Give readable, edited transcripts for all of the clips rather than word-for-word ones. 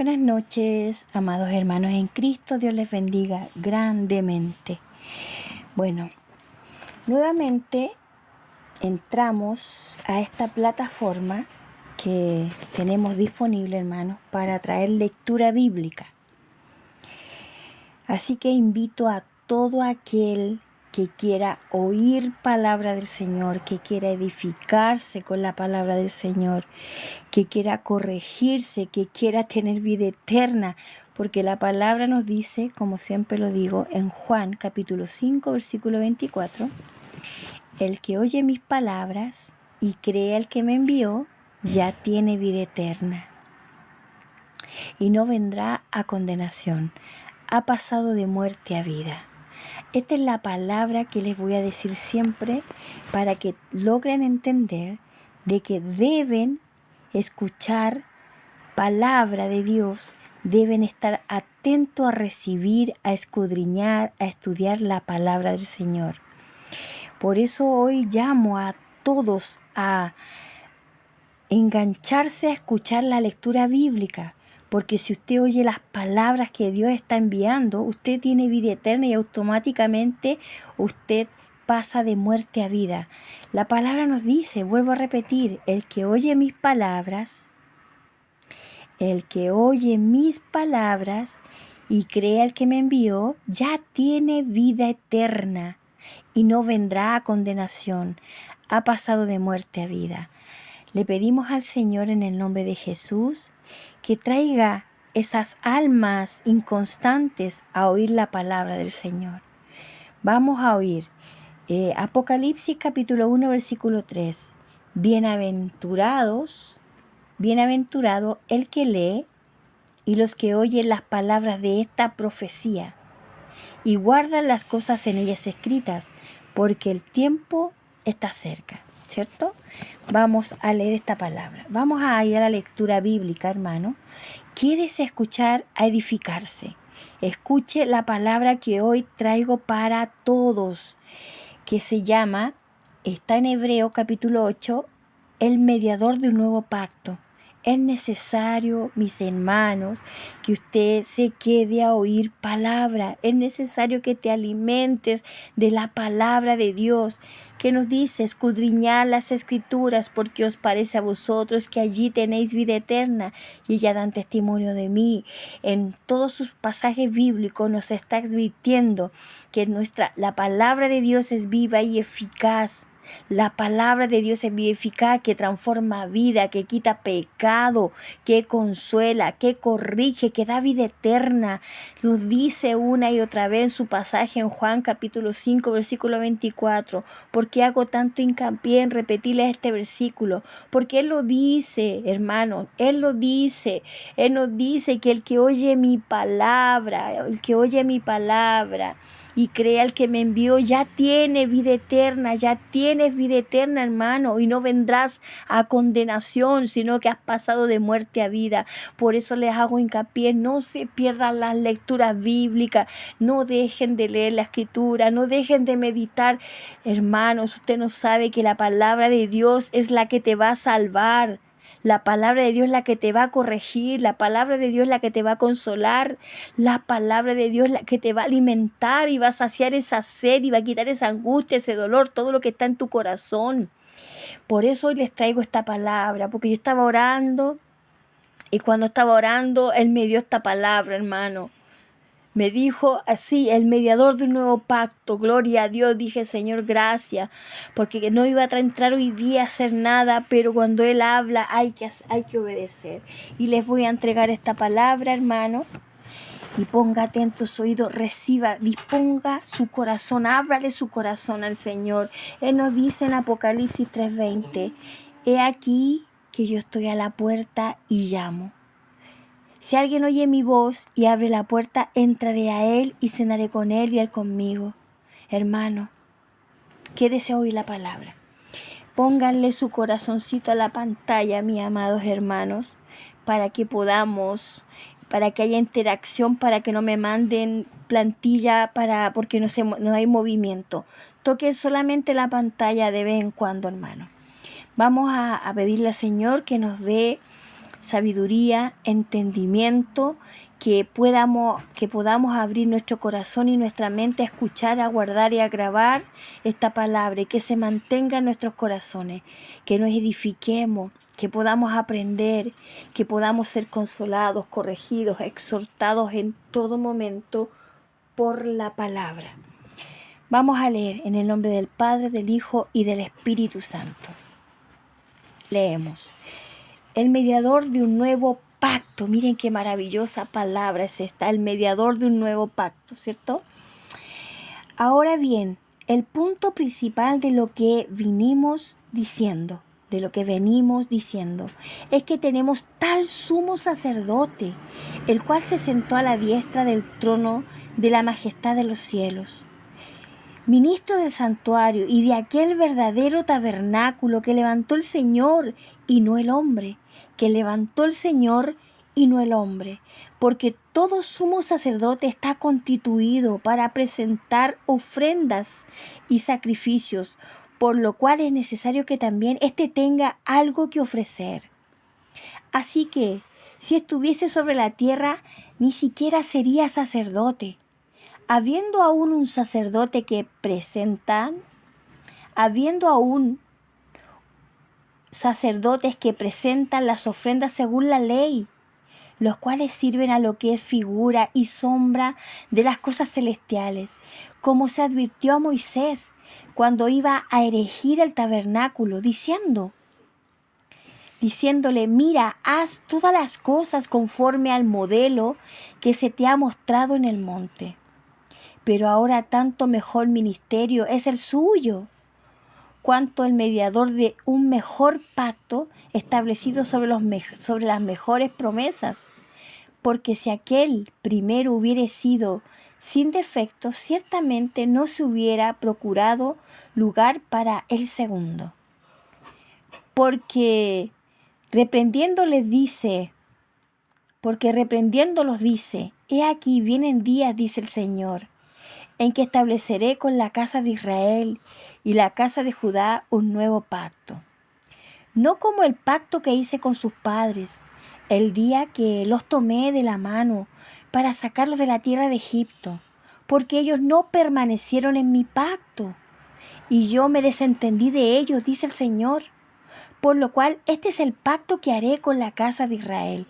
Buenas noches, amados hermanos en Cristo, Dios les bendiga grandemente. Bueno, nuevamente entramos a esta plataforma que tenemos disponible, hermanos, para traer lectura bíblica. Así que invito a todo aquel que quiera oír palabra del Señor, que quiera edificarse con la palabra del Señor, que quiera corregirse, que quiera tener vida eterna, porque la palabra nos dice, como siempre lo digo, en Juan capítulo 5, versículo 24, el que oye mis palabras y cree al que me envió, ya tiene vida eterna y no vendrá a condenación, ha pasado de muerte a vida. Esta es la palabra que les voy a decir siempre para que logren entender de que deben escuchar palabra de Dios, deben estar atentos a recibir, a escudriñar, a estudiar la palabra del Señor. Por eso hoy llamo a todos a engancharse a escuchar la lectura bíblica, porque si usted oye las palabras que Dios está enviando, usted tiene vida eterna y automáticamente usted pasa de muerte a vida. La palabra nos dice, vuelvo a repetir, el que oye mis palabras y cree al que me envió, ya tiene vida eterna y no vendrá a condenación, ha pasado de muerte a vida. Le pedimos al Señor en el nombre de Jesús que traiga esas almas inconstantes a oír la palabra del Señor. Vamos a oír Apocalipsis capítulo 1 versículo 3. Bienaventurado el que lee y los que oyen las palabras de esta profecía y guardan las cosas en ellas escritas, porque el tiempo está cerca. ¿Cierto? Vamos a leer esta palabra. Vamos a ir a la lectura bíblica, hermano. Quédese a escuchar, a edificarse. Escuche la palabra que hoy traigo para todos, que se llama, está en Hebreo capítulo 8, el mediador de un nuevo pacto. Es necesario, mis hermanos, que usted se quede a oír palabra. Es necesario que te alimentes de la palabra de Dios, que nos dice, escudriñad las escrituras, porque os parece a vosotros que allí tenéis vida eterna, y ellas dan testimonio de mí. En todos sus pasajes bíblicos nos está advirtiendo que la palabra de Dios es viva y eficaz. La palabra de Dios es eficaz, que transforma vida, que quita pecado, que consuela, que corrige, que da vida eterna. Nos dice una y otra vez en su pasaje en Juan capítulo 5, versículo 24. ¿Por qué hago tanto hincapié en repetirles este versículo? Porque Él lo dice, hermanos, Él lo dice. Él nos dice que el que oye mi palabra, y cree al que me envió, ya tiene vida eterna, ya tienes vida eterna, hermano, y no vendrás a condenación, sino que has pasado de muerte a vida. Por eso les hago hincapié, no se pierdan las lecturas bíblicas, no dejen de leer la escritura, no dejen de meditar. Hermanos, usted no sabe que la palabra de Dios es la que te va a salvar. La palabra de Dios es la que te va a corregir, la palabra de Dios es la que te va a consolar, la palabra de Dios es la que te va a alimentar y va a saciar esa sed y va a quitar esa angustia, ese dolor, todo lo que está en tu corazón. Por eso hoy les traigo esta palabra, porque yo estaba orando y cuando estaba orando, Él me dio esta palabra, hermano. Me dijo así, el mediador de un nuevo pacto, gloria a Dios. Dije, Señor, gracias, porque no iba a entrar hoy día a hacer nada, pero cuando Él habla hay que obedecer. Y les voy a entregar esta palabra, hermano, y ponga atento su oído, reciba, disponga su corazón, ábrale su corazón al Señor. Él nos dice en Apocalipsis 3:20, he aquí que yo estoy a la puerta y llamo. Si alguien oye mi voz y abre la puerta, entraré a él y cenaré con él y él conmigo. Hermano, quédese a oír la palabra. Pónganle su corazoncito a la pantalla, mis amados hermanos, para que haya interacción, para que no me manden plantilla, porque no hay movimiento. Toquen solamente la pantalla de vez en cuando, hermano. Vamos a pedirle al Señor que nos dé sabiduría, entendimiento, que podamos abrir nuestro corazón y nuestra mente a escuchar, a guardar y a grabar esta palabra y que se mantenga en nuestros corazones, que nos edifiquemos, que podamos aprender, que podamos ser consolados, corregidos, exhortados en todo momento por la palabra. Vamos a leer en el nombre del Padre, del Hijo y del Espíritu Santo. Leemos. El mediador de un nuevo pacto. Miren qué maravillosa palabra es esta, el mediador de un nuevo pacto, ¿cierto? Ahora bien, el punto principal de lo que venimos diciendo, es que tenemos tal sumo sacerdote, el cual se sentó a la diestra del trono de la majestad de los cielos, ministro del santuario y de aquel verdadero tabernáculo que levantó el Señor y no el hombre, porque todo sumo sacerdote está constituido para presentar ofrendas y sacrificios, por lo cual es necesario que también éste tenga algo que ofrecer. Así que, si estuviese sobre la tierra, ni siquiera sería sacerdote, habiendo aún un sacerdote que sacerdotes que presentan las ofrendas según la ley, los cuales sirven a lo que es figura y sombra de las cosas celestiales, como se advirtió a Moisés cuando iba a erigir el tabernáculo, diciéndole, mira, haz todas las cosas conforme al modelo que se te ha mostrado en el monte. Pero ahora tanto mejor ministerio es el suyo, cuanto el mediador de un mejor pacto establecido sobre las mejores promesas. Porque si aquel primero hubiera sido sin defecto, ciertamente no se hubiera procurado lugar para el segundo. Porque reprendiéndolos dice, he aquí vienen días, dice el Señor, en que estableceré con la casa de Israel y la casa de Judá un nuevo pacto. No como el pacto que hice con sus padres, el día que los tomé de la mano para sacarlos de la tierra de Egipto, porque ellos no permanecieron en mi pacto, y yo me desentendí de ellos, dice el Señor. Por lo cual este es el pacto que haré con la casa de Israel.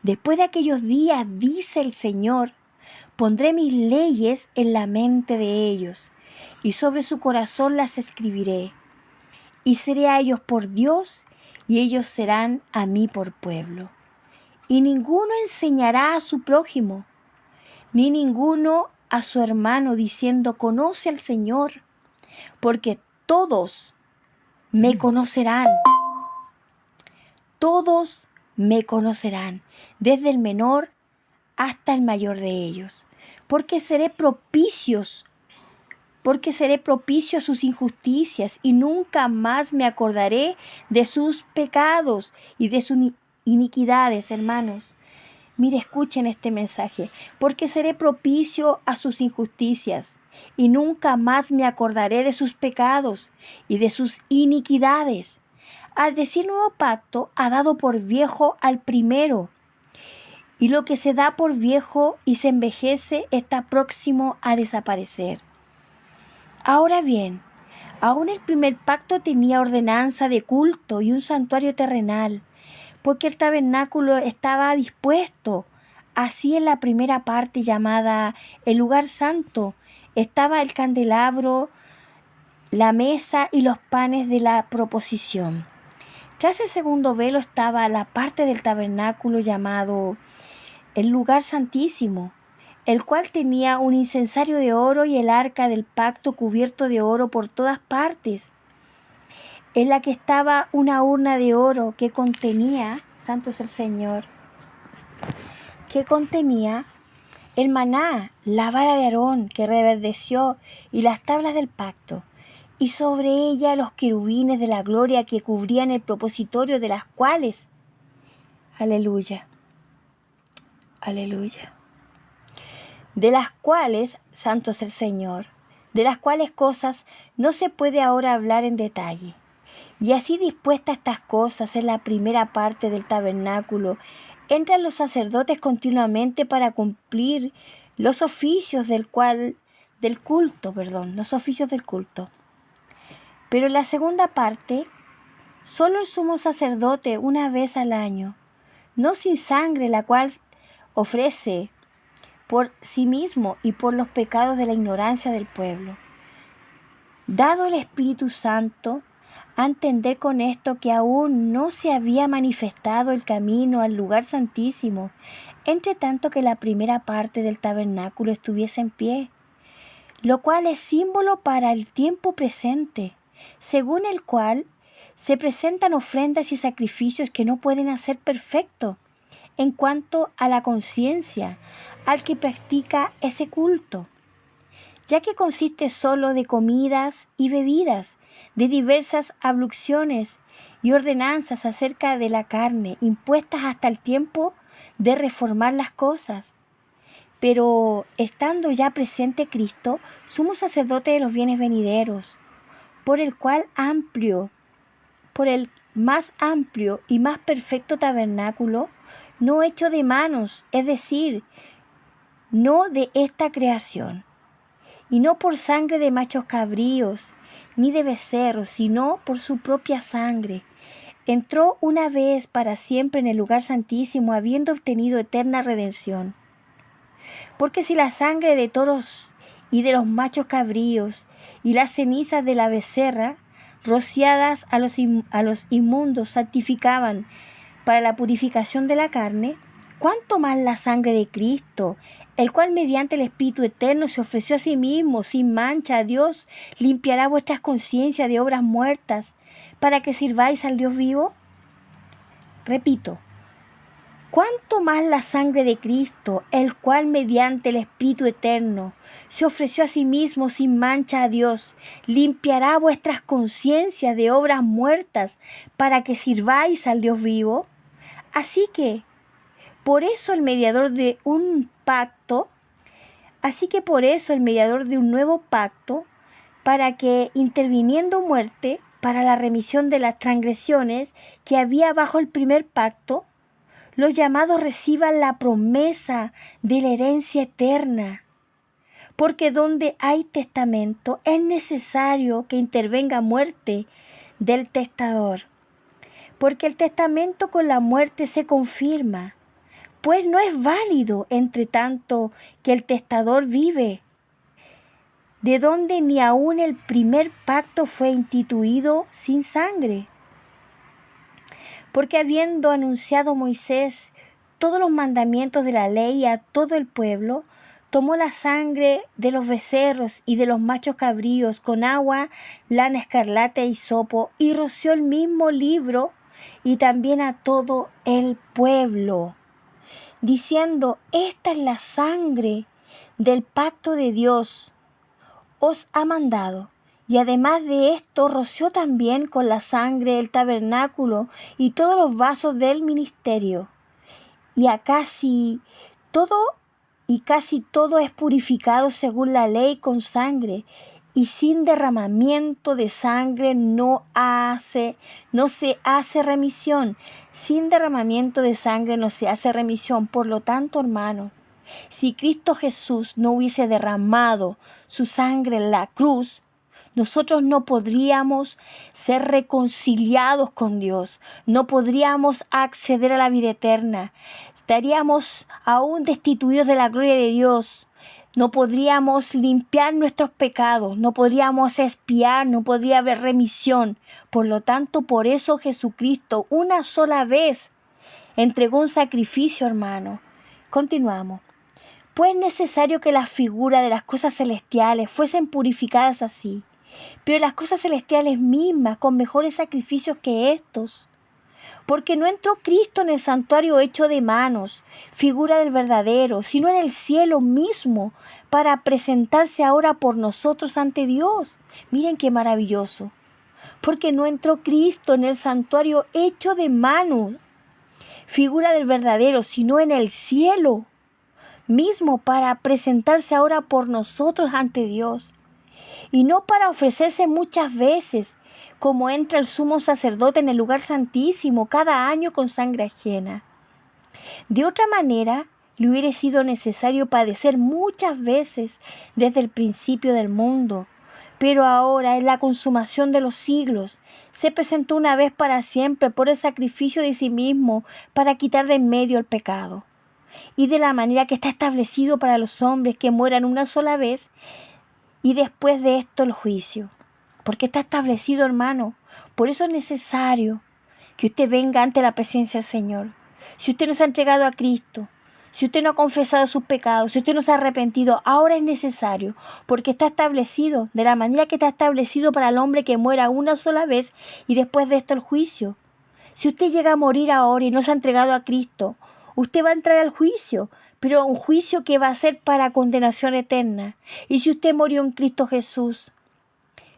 Después de aquellos días, dice el Señor, pondré mis leyes en la mente de ellos, y sobre su corazón las escribiré. Y seré a ellos por Dios, y ellos serán a mí por pueblo. Y ninguno enseñará a su prójimo, ni ninguno a su hermano, diciendo, conoce al Señor, porque todos me conocerán. Todos me conocerán, desde el menor hasta el mayor de ellos, porque seré propicio a sus injusticias y nunca más me acordaré de sus pecados y de sus iniquidades, hermanos. Mire, escuchen este mensaje, porque seré propicio a sus injusticias y nunca más me acordaré de sus pecados y de sus iniquidades. Al decir nuevo pacto, ha dado por viejo al primero, y lo que se da por viejo y se envejece está próximo a desaparecer. Ahora bien, aún el primer pacto tenía ordenanza de culto y un santuario terrenal, porque el tabernáculo estaba dispuesto. Así en la primera parte llamada el lugar santo estaba el candelabro, la mesa y los panes de la proposición. Tras el segundo velo estaba la parte del tabernáculo llamado el lugar santísimo, el cual tenía un incensario de oro y el arca del pacto cubierto de oro por todas partes, en la que estaba una urna de oro que contenía, santo es el Señor, que contenía el maná, la vara de Aarón que reverdeció y las tablas del pacto, y sobre ella los querubines de la gloria que cubrían el propositorio, de las cuales, aleluya, aleluya, de las cuales, santo es el Señor, de las cuales cosas no se puede ahora hablar en detalle, Y así dispuestas estas cosas en la primera parte del tabernáculo, entran los sacerdotes continuamente para cumplir los oficios los oficios del culto. Pero en la segunda parte, solo el sumo sacerdote una vez al año, no sin sangre, la cual ofrece por sí mismo y por los pecados de la ignorancia del pueblo. Dado el Espíritu Santo, a entender con esto que aún no se había manifestado el camino al lugar santísimo, entre tanto que la primera parte del tabernáculo estuviese en pie, lo cual es símbolo para el tiempo presente, según el cual se presentan ofrendas y sacrificios que no pueden hacer perfecto en cuanto a la conciencia al que practica ese culto, ya que consiste solo de comidas y bebidas, de diversas abluciones y ordenanzas acerca de la carne, impuestas hasta el tiempo de reformar las cosas. Pero estando ya presente Cristo, sumo sacerdote de los bienes venideros, por el más amplio y más perfecto tabernáculo, no hecho de manos, es decir, no de esta creación, y no por sangre de machos cabríos, ni de becerros, sino por su propia sangre, entró una vez para siempre en el lugar santísimo, habiendo obtenido eterna redención. Porque si la sangre de toros y de los machos cabríos y las cenizas de la becerra, rociadas a los inmundos, santificaban para la purificación de la carne, ¿cuánto más la sangre de Cristo, el cual mediante el Espíritu Eterno se ofreció a sí mismo sin mancha a Dios, limpiará vuestras conciencias de obras muertas para que sirváis al Dios vivo? Repito, ¿cuánto más la sangre de Cristo, el cual mediante el Espíritu Eterno se ofreció a sí mismo sin mancha a Dios, limpiará vuestras conciencias de obras muertas para que sirváis al Dios vivo? Así que por eso el mediador de un nuevo pacto, para que interviniendo muerte para la remisión de las transgresiones que había bajo el primer pacto, los llamados reciban la promesa de la herencia eterna. Porque donde hay testamento es necesario que intervenga muerte del testador, porque el testamento con la muerte se confirma, pues no es válido entre tanto que el testador vive, de donde ni aun el primer pacto fue instituido sin sangre. Porque habiendo anunciado Moisés todos los mandamientos de la ley a todo el pueblo, tomó la sangre de los becerros y de los machos cabríos con agua, lana escarlata y hisopo, y roció el mismo libro y también a todo el pueblo, diciendo: esta es la sangre del pacto de Dios, os ha mandado. Y además de esto, roció también con la sangre el tabernáculo y todos los vasos del ministerio. Y casi todo es purificado según la ley con sangre, y sin derramamiento de sangre no se hace remisión. Sin derramamiento de sangre no se hace remisión. Por lo tanto, hermanos, si Cristo Jesús no hubiese derramado su sangre en la cruz, nosotros no podríamos ser reconciliados con Dios, no podríamos acceder a la vida eterna, estaríamos aún destituidos de la gloria de Dios, no podríamos limpiar nuestros pecados, no podríamos expiar, no podría haber remisión. Por lo tanto, por eso Jesucristo una sola vez entregó un sacrificio, hermano. Continuamos. Pues es necesario que la figura de las cosas celestiales fuesen purificadas así, pero las cosas celestiales mismas con mejores sacrificios que estos. Porque no entró Cristo en el santuario hecho de manos, figura del verdadero, sino en el cielo mismo, para presentarse ahora por nosotros ante Dios. Miren qué maravilloso. Porque no entró Cristo en el santuario hecho de manos, figura del verdadero, sino en el cielo mismo, para presentarse ahora por nosotros ante Dios. Y no para ofrecerse muchas veces, como entra el sumo sacerdote en el lugar santísimo cada año con sangre ajena. De otra manera, le hubiera sido necesario padecer muchas veces desde el principio del mundo, pero ahora, en la consumación de los siglos, se presentó una vez para siempre por el sacrificio de sí mismo para quitar de en medio el pecado. Y de la manera que está establecido para los hombres que mueran una sola vez y después de esto el juicio. Porque está establecido, hermano. Por eso es necesario que usted venga ante la presencia del Señor. Si usted no se ha entregado a Cristo, si usted no ha confesado sus pecados, si usted no se ha arrepentido, ahora es necesario, porque está establecido de la manera que está establecido para el hombre que muera una sola vez y después de esto el juicio. Si usted llega a morir ahora y no se ha entregado a Cristo, usted va a entrar al juicio, pero un juicio que va a ser para condenación eterna. Y si usted murió en Cristo Jesús,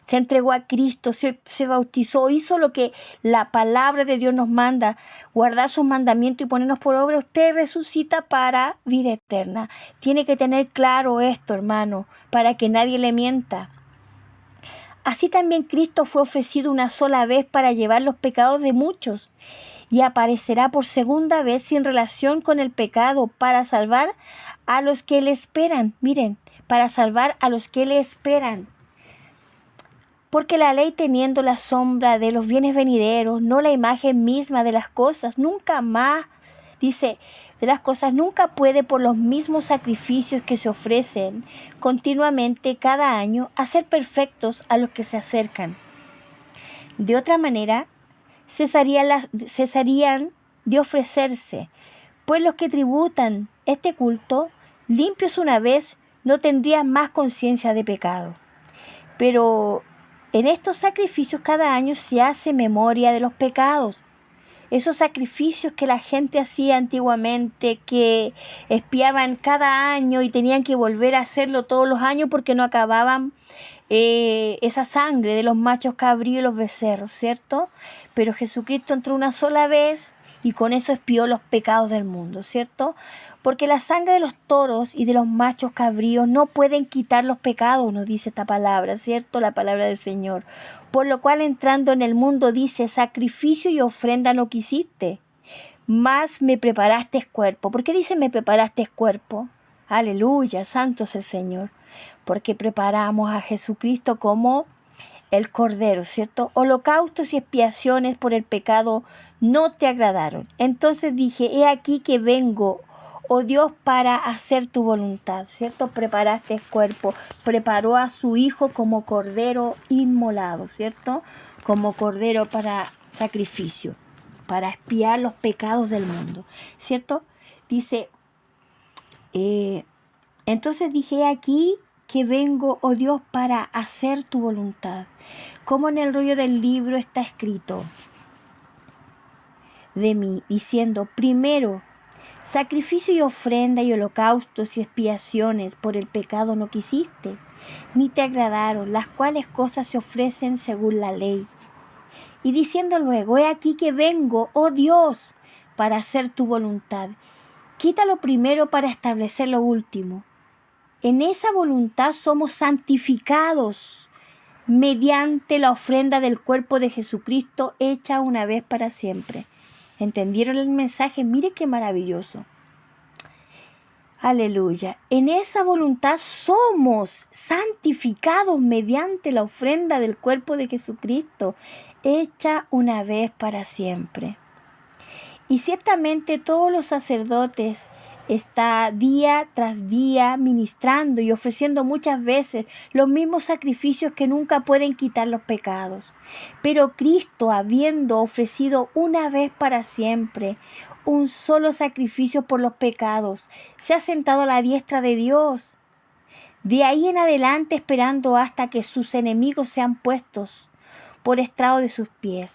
se entregó a Cristo, se bautizó, hizo lo que la palabra de Dios nos manda, guardar sus mandamientos y ponernos por obra, usted resucita para vida eterna. Tiene que tener claro esto, hermano, para que nadie le mienta. Así también Cristo fue ofrecido una sola vez para llevar los pecados de muchos y aparecerá por segunda vez sin relación con el pecado para salvar a los que le esperan. Miren, para salvar a los que le esperan. Porque la ley, teniendo la sombra de los bienes venideros, no la imagen misma de las cosas, nunca más, dice, de las cosas nunca puede por los mismos sacrificios que se ofrecen continuamente cada año hacer perfectos a los que se acercan. De otra manera, cesarían de ofrecerse, pues los que tributan este culto, limpios una vez, no tendrían más conciencia de pecado. Pero en estos sacrificios cada año se hace memoria de los pecados. Esos sacrificios que la gente hacía antiguamente, que expiaban cada año y tenían que volver a hacerlo todos los años porque no acababan esa sangre de los machos cabríos y los becerros, ¿cierto? Pero Jesucristo entró una sola vez y con eso expió los pecados del mundo, ¿cierto? Porque la sangre de los toros y de los machos cabríos no pueden quitar los pecados, nos dice esta palabra, ¿cierto? La palabra del Señor. Por lo cual, entrando en el mundo, dice, sacrificio y ofrenda no quisiste, mas me preparaste cuerpo. ¿Por qué dice me preparaste cuerpo? Aleluya, santo es el Señor. Porque preparamos a Jesucristo como el Cordero, ¿cierto? Holocaustos y expiaciones por el pecado no te agradaron. Entonces dije, he aquí que vengo, oh Dios, para hacer tu voluntad, ¿cierto? Preparaste el cuerpo, preparó a su Hijo como Cordero inmolado, ¿cierto? Como Cordero para sacrificio, para expiar los pecados del mundo, ¿cierto? Dice, entonces dije, he aquí que vengo, oh Dios, para hacer tu voluntad. Como en el rollo del libro está escrito de mí, diciendo, primero, sacrificio y ofrenda y holocaustos y expiaciones por el pecado no quisiste, ni te agradaron, las cuales cosas se ofrecen según la ley. Y diciendo luego, he aquí que vengo, oh Dios, para hacer tu voluntad. Quita lo primero para establecer lo último. En esa voluntad somos santificados mediante la ofrenda del cuerpo de Jesucristo hecha una vez para siempre. ¿Entendieron el mensaje? Mire qué maravilloso. Aleluya. En esa voluntad somos santificados mediante la ofrenda del cuerpo de Jesucristo hecha una vez para siempre. Y ciertamente todos los sacerdotes están día tras día ministrando y ofreciendo muchas veces los mismos sacrificios que nunca pueden quitar los pecados. Pero Cristo, habiendo ofrecido una vez para siempre un solo sacrificio por los pecados, se ha sentado a la diestra de Dios. De ahí en adelante esperando hasta que sus enemigos sean puestos por estrado de sus pies.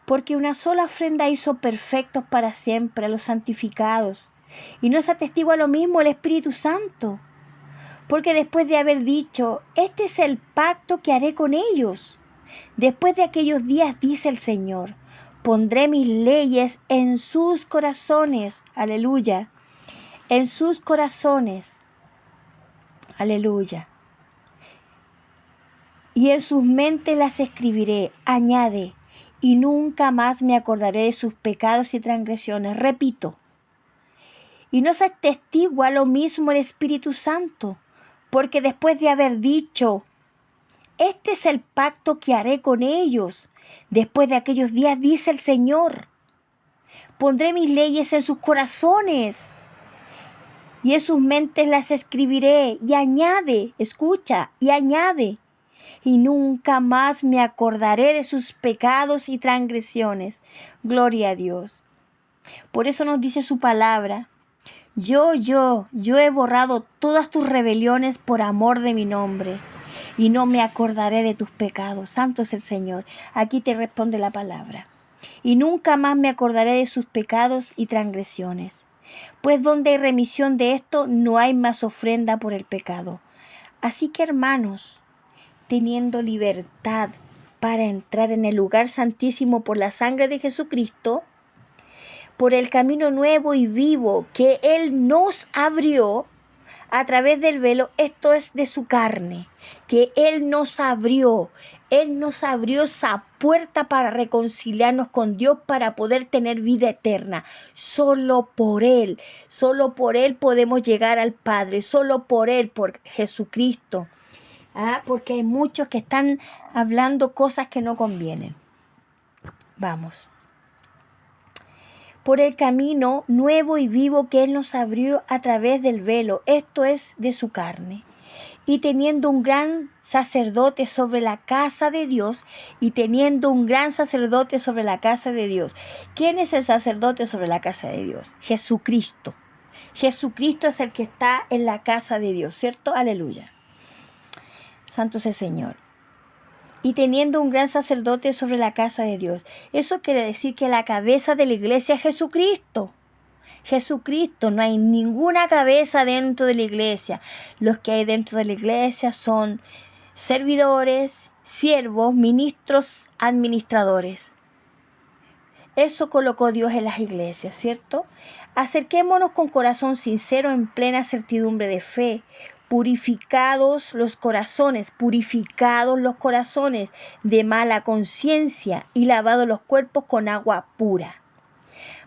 Porque una sola ofrenda hizo perfectos para siempre a los santificados. Y no se atestigua lo mismo el Espíritu Santo. Porque después de haber dicho, este es el pacto que haré con ellos. Después de aquellos días, dice el Señor, pondré mis leyes en sus corazones. Aleluya. En sus corazones. Aleluya. y en sus mentes las escribiré. Añade, y nunca más me acordaré de sus pecados y transgresiones. Repito, y no se atestigua lo mismo el Espíritu Santo, porque después de haber dicho, este es el pacto que haré con ellos, después de aquellos días, dice el Señor, pondré mis leyes en sus corazones, y en sus mentes las escribiré. Y añade, escucha, y añade, y nunca más me acordaré de sus pecados y transgresiones. Gloria a Dios. Por eso nos dice su palabra, yo he borrado todas tus rebeliones por amor de mi nombre, y no me acordaré de tus pecados. Santo es el Señor. Aquí te responde la palabra. Y nunca más me acordaré de sus pecados y transgresiones. Pues donde hay remisión de esto, no hay más ofrenda por el pecado. Así que, hermanos, teniendo libertad para entrar en el lugar santísimo por la sangre de Jesucristo, por el camino nuevo y vivo que Él nos abrió a través del velo, esto es de su carne, que Él nos abrió esa puerta para reconciliarnos con Dios, para poder tener vida eterna. Solo por Él podemos llegar al Padre, solo por Él, por Jesucristo. Porque hay muchos que están hablando cosas que no convienen. Vamos. Por el camino nuevo y vivo que Él nos abrió a través del velo, esto es de su carne. Y teniendo un gran sacerdote sobre la casa de Dios, ¿Quién es el sacerdote sobre la casa de Dios? Jesucristo. Jesucristo es el que está en la casa de Dios, ¿cierto? Aleluya. Santo es el Señor. Y teniendo un gran sacerdote sobre la casa de Dios. Eso quiere decir que la cabeza de la iglesia es Jesucristo. Jesucristo, no hay ninguna cabeza dentro de la iglesia. Los que hay dentro de la iglesia son servidores, siervos, ministros, administradores. Eso colocó Dios en las iglesias, ¿cierto? Acerquémonos con corazón sincero en plena certidumbre de fe, purificados los corazones de mala conciencia y lavados los cuerpos con agua pura.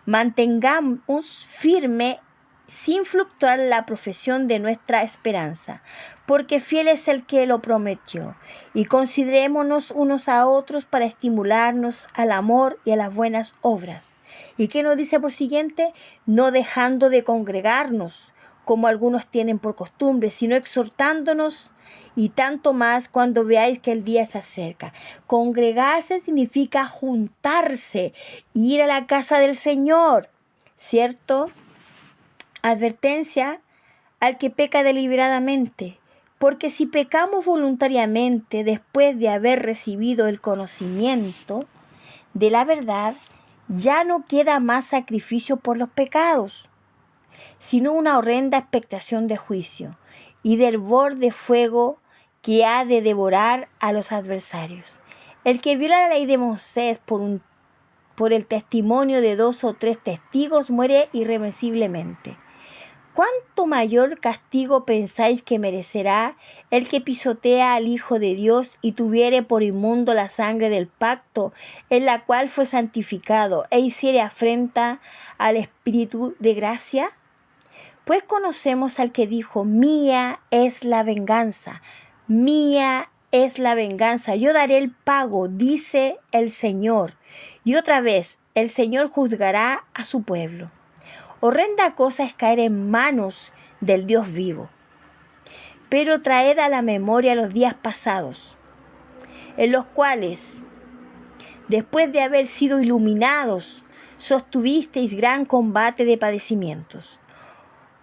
Mantengamos firme sin fluctuar la profesión de nuestra esperanza, porque fiel es el que lo prometió. Y considerémonos unos a otros para estimularnos al amor y a las buenas obras. ¿Y qué nos dice por siguiente? No dejando de congregarnos, como algunos tienen por costumbre, sino exhortándonos, y tanto más cuando veáis que el día se acerca. Congregarse significa juntarse, ir a la casa del Señor, ¿cierto? Advertencia al que peca deliberadamente, porque si pecamos voluntariamente después de haber recibido el conocimiento de la verdad, ya no queda más sacrificio por los pecados, sino una horrenda expectación de juicio y del hervor de fuego que ha de devorar a los adversarios. El que viola la ley de Moisés por el testimonio de 2 o 3 testigos muere irreversiblemente. ¿Cuánto mayor castigo pensáis que merecerá el que pisotea al Hijo de Dios y tuviere por inmundo la sangre del pacto en la cual fue santificado e hiciere afrenta al Espíritu de gracia? Pues conocemos al que dijo, mía es la venganza, yo daré el pago, dice el Señor. Y otra vez, el Señor juzgará a su pueblo. Horrenda cosa es caer en manos del Dios vivo. Pero traed a la memoria los días pasados, en los cuales, después de haber sido iluminados, sostuvisteis gran combate de padecimientos.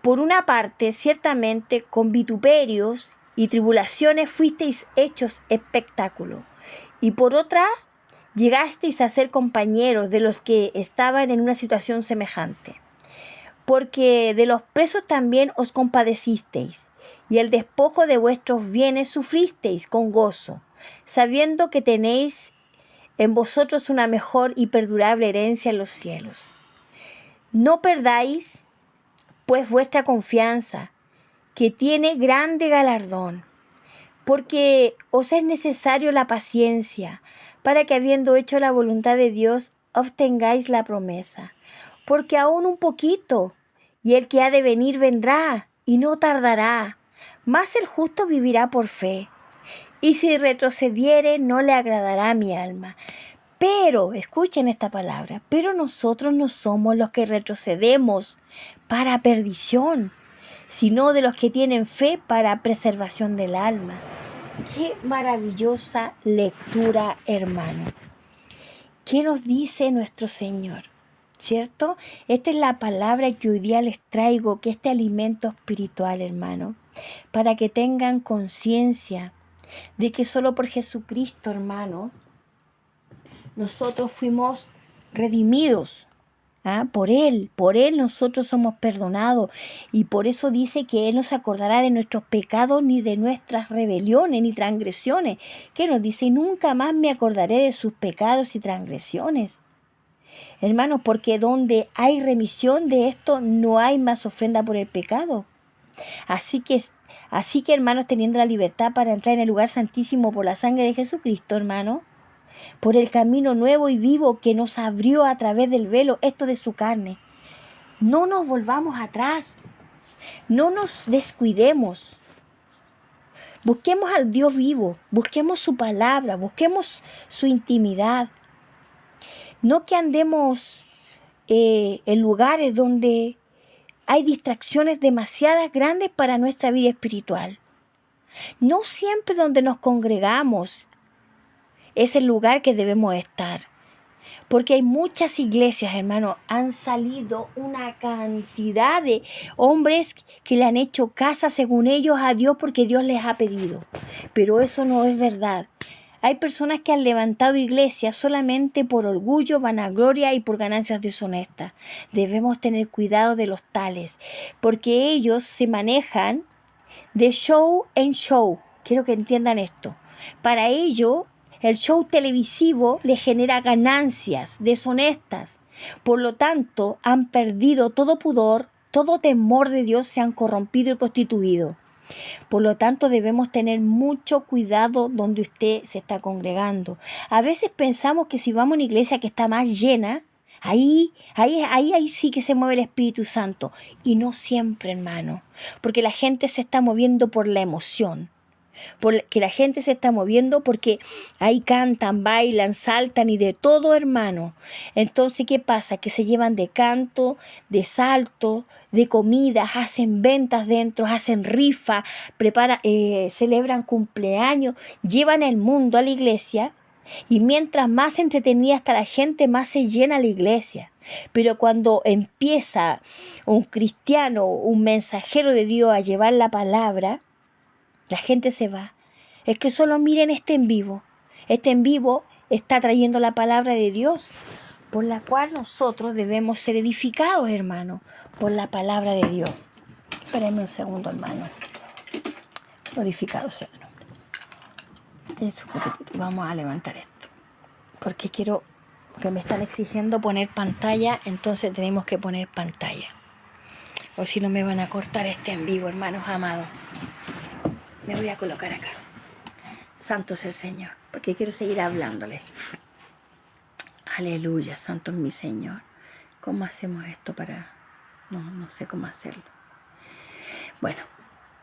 Por una parte, ciertamente, con vituperios y tribulaciones fuisteis hechos espectáculo, y por otra, llegasteis a ser compañeros de los que estaban en una situación semejante. Porque de los presos también os compadecisteis, y el despojo de vuestros bienes sufristeis con gozo, sabiendo que tenéis en vosotros una mejor y perdurable herencia en los cielos. No perdáis, pues, vuestra confianza, que tiene grande galardón. porque os es necesario la paciencia, para que habiendo hecho la voluntad de Dios, obtengáis la promesa. Porque aún un poquito, y el que ha de venir vendrá, y no tardará. Mas el justo vivirá por fe. Y si retrocediere, no le agradará a mi alma. Pero, escuchen esta palabra, pero nosotros no somos los que retrocedemos para perdición, sino de los que tienen fe para preservación del alma. Qué maravillosa lectura, hermano. ¿Qué nos dice nuestro Señor? ¿Cierto? Esta es la palabra que hoy día les traigo, que este alimento espiritual, hermano, para que tengan conciencia de que solo por Jesucristo, hermano, nosotros fuimos redimidos. Por Él nosotros somos perdonados, y por eso dice que Él no se acordará de nuestros pecados ni de nuestras rebeliones ni transgresiones. ¿Qué nos dice? Y nunca más me acordaré de sus pecados y transgresiones. Hermanos, porque donde hay remisión de esto no hay más ofrenda por el pecado. Así que hermanos, teniendo la libertad para entrar en el lugar santísimo por la sangre de Jesucristo, hermano, por el camino nuevo y vivo que nos abrió a través del velo, esto de su carne. No nos volvamos atrás, no nos descuidemos. Busquemos al Dios vivo, busquemos su palabra, busquemos su intimidad. No que andemos en lugares donde hay distracciones demasiadas grandes para nuestra vida espiritual. No siempre donde nos congregamos es el lugar que debemos estar. Porque hay muchas iglesias, hermanos, han salido una cantidad de hombres que le han hecho casa según ellos a Dios porque Dios les ha pedido. Pero eso no es verdad. Hay personas que han levantado iglesias solamente por orgullo, vanagloria y por ganancias deshonestas. Debemos tener cuidado de los tales, porque ellos se manejan de show en show. Quiero que entiendan esto. Para ello, el show televisivo les genera ganancias deshonestas. Por lo tanto, han perdido todo pudor, todo temor de Dios, se han corrompido y prostituido. Por lo tanto, debemos tener mucho cuidado donde usted se está congregando. A veces pensamos que si vamos a una iglesia que está más llena, ahí sí que se mueve el Espíritu Santo. Y no siempre, hermano, porque la gente se está moviendo por la emoción. Porque la gente se está moviendo porque ahí cantan, bailan, saltan y de todo, hermano. Entonces, ¿qué pasa? Que se llevan de canto, de salto, de comidas, hacen ventas dentro, hacen rifa, celebran cumpleaños, llevan el mundo a la iglesia, y mientras más entretenida está la gente, más se llena la iglesia. Pero cuando empieza un cristiano, un mensajero de Dios a llevar la palabra, la gente se va. Es que solo miren este en vivo. Este en vivo está trayendo la palabra de Dios, por la cual nosotros debemos ser edificados, hermano, por la palabra de Dios. Espérenme un segundo, hermano. Glorificado sea el nombre. Eso, vamos a levantar esto, porque quiero que me están exigiendo poner pantalla, entonces tenemos que poner pantalla. O si no me van a cortar este en vivo, hermanos amados. Me voy a colocar acá. Santo es el Señor, porque quiero seguir hablándole. Aleluya, santo es mi Señor. ¿Cómo hacemos esto para...? No sé cómo hacerlo. Bueno,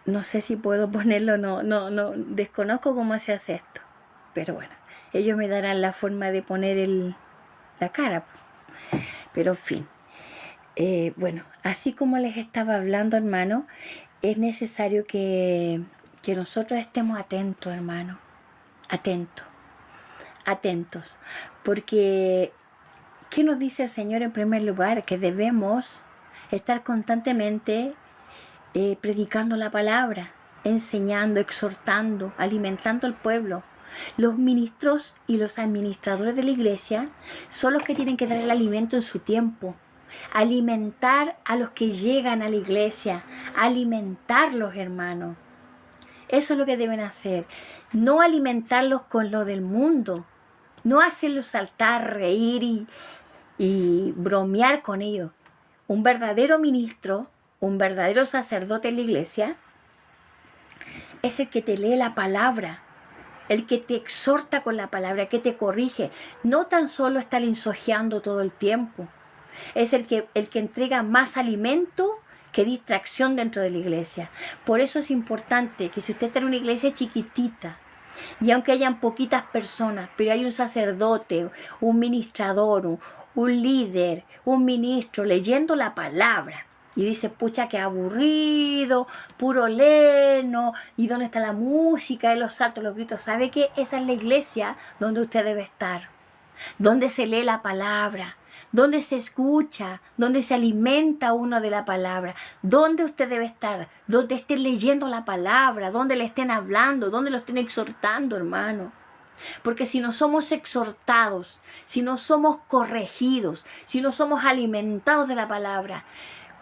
no sé si puedo ponerlo, no, desconozco cómo se hace esto. Pero bueno, ellos me darán la forma de poner la cara. Pero en fin. Bueno, así como les estaba hablando, hermano, es necesario que nosotros estemos atentos, hermano, atentos, porque ¿qué nos dice el Señor en primer lugar? Que debemos estar constantemente predicando la palabra, enseñando, exhortando, alimentando al pueblo. Los ministros y los administradores de la iglesia son los que tienen que dar el alimento en su tiempo. Alimentar a los que llegan a la iglesia, alimentarlos, hermanos. Eso es lo que deben hacer. No alimentarlos con lo del mundo. No hacerlos saltar, reír y bromear con ellos. Un verdadero ministro, un verdadero sacerdote en la iglesia, es el que te lee la palabra, el que te exhorta con la palabra, que te corrige. No tan solo está linsojeando todo el tiempo. Es el que entrega más alimento que distracción dentro de la iglesia. Por eso es importante que si usted está en una iglesia chiquitita, y aunque hayan poquitas personas, pero hay un sacerdote, un ministrador, un líder, un ministro leyendo la palabra, y dice, pucha, qué aburrido, puro leno, ¿y dónde está la música, y los saltos, los gritos? ¿Sabe qué? Esa es la iglesia donde usted debe estar, donde se lee la palabra, donde se escucha, donde se alimenta uno de la palabra, donde usted debe estar, donde estén leyendo la palabra, donde le estén hablando, donde lo estén exhortando, hermano. Porque si no somos exhortados, si no somos corregidos, si no somos alimentados de la palabra,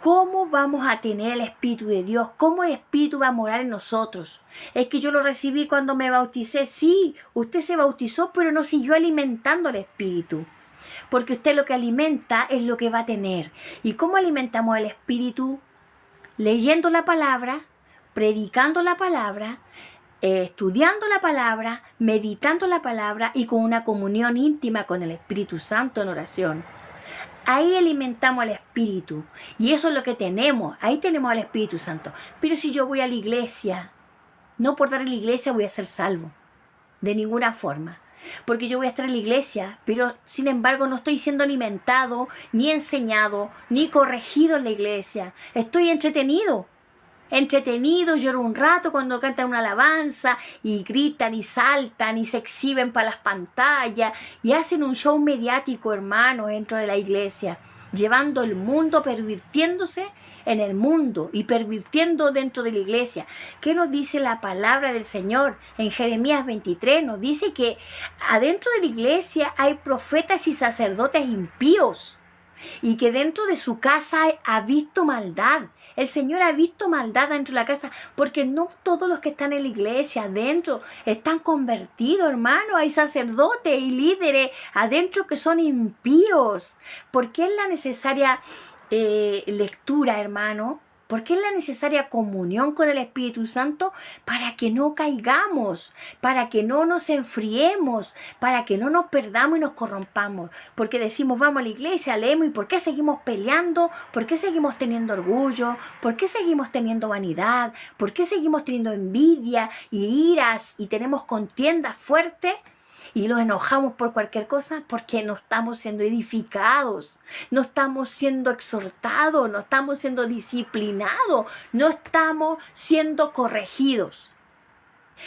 ¿cómo vamos a tener el Espíritu de Dios? ¿Cómo el Espíritu va a morar en nosotros? Es que yo lo recibí cuando me bauticé. Sí, usted se bautizó, pero no siguió alimentando el Espíritu. Porque usted lo que alimenta es lo que va a tener. ¿Y cómo alimentamos el Espíritu? Leyendo la palabra, predicando la palabra, estudiando la palabra, meditando la palabra y con una comunión íntima con el Espíritu Santo en oración. Ahí alimentamos al Espíritu. Y eso es lo que tenemos. Ahí tenemos al Espíritu Santo. Pero si yo voy a la iglesia, no por estar en la iglesia voy a ser salvo. De ninguna forma. Porque yo voy a estar en la iglesia, pero sin embargo no estoy siendo alimentado, ni enseñado, ni corregido en la iglesia. Estoy entretenido, lloro un rato cuando cantan una alabanza y gritan y saltan y se exhiben para las pantallas y hacen un show mediático, hermanos, dentro de la iglesia, llevando el mundo, pervirtiéndose en el mundo y pervirtiendo dentro de la iglesia. ¿Qué nos dice la palabra del Señor? En Jeremías 23 nos dice que adentro de la iglesia hay profetas y sacerdotes impíos y que dentro de su casa ha visto maldad. El Señor ha visto maldad dentro de la casa, porque no todos los que están en la iglesia adentro están convertidos, hermano. Hay sacerdotes y líderes adentro que son impíos. ¿Por qué es la necesaria lectura, hermano? ¿Por qué es la necesaria comunión con el Espíritu Santo? Para que no caigamos, para que no nos enfriemos, para que no nos perdamos y nos corrompamos. Porque decimos, vamos a la iglesia, leemos, ¿y por qué seguimos peleando? ¿Por qué seguimos teniendo orgullo? ¿Por qué seguimos teniendo vanidad? ¿Por qué seguimos teniendo envidia y iras y tenemos contiendas fuertes? Y nos enojamos por cualquier cosa porque no estamos siendo edificados, no estamos siendo exhortados, no estamos siendo disciplinados, no estamos siendo corregidos.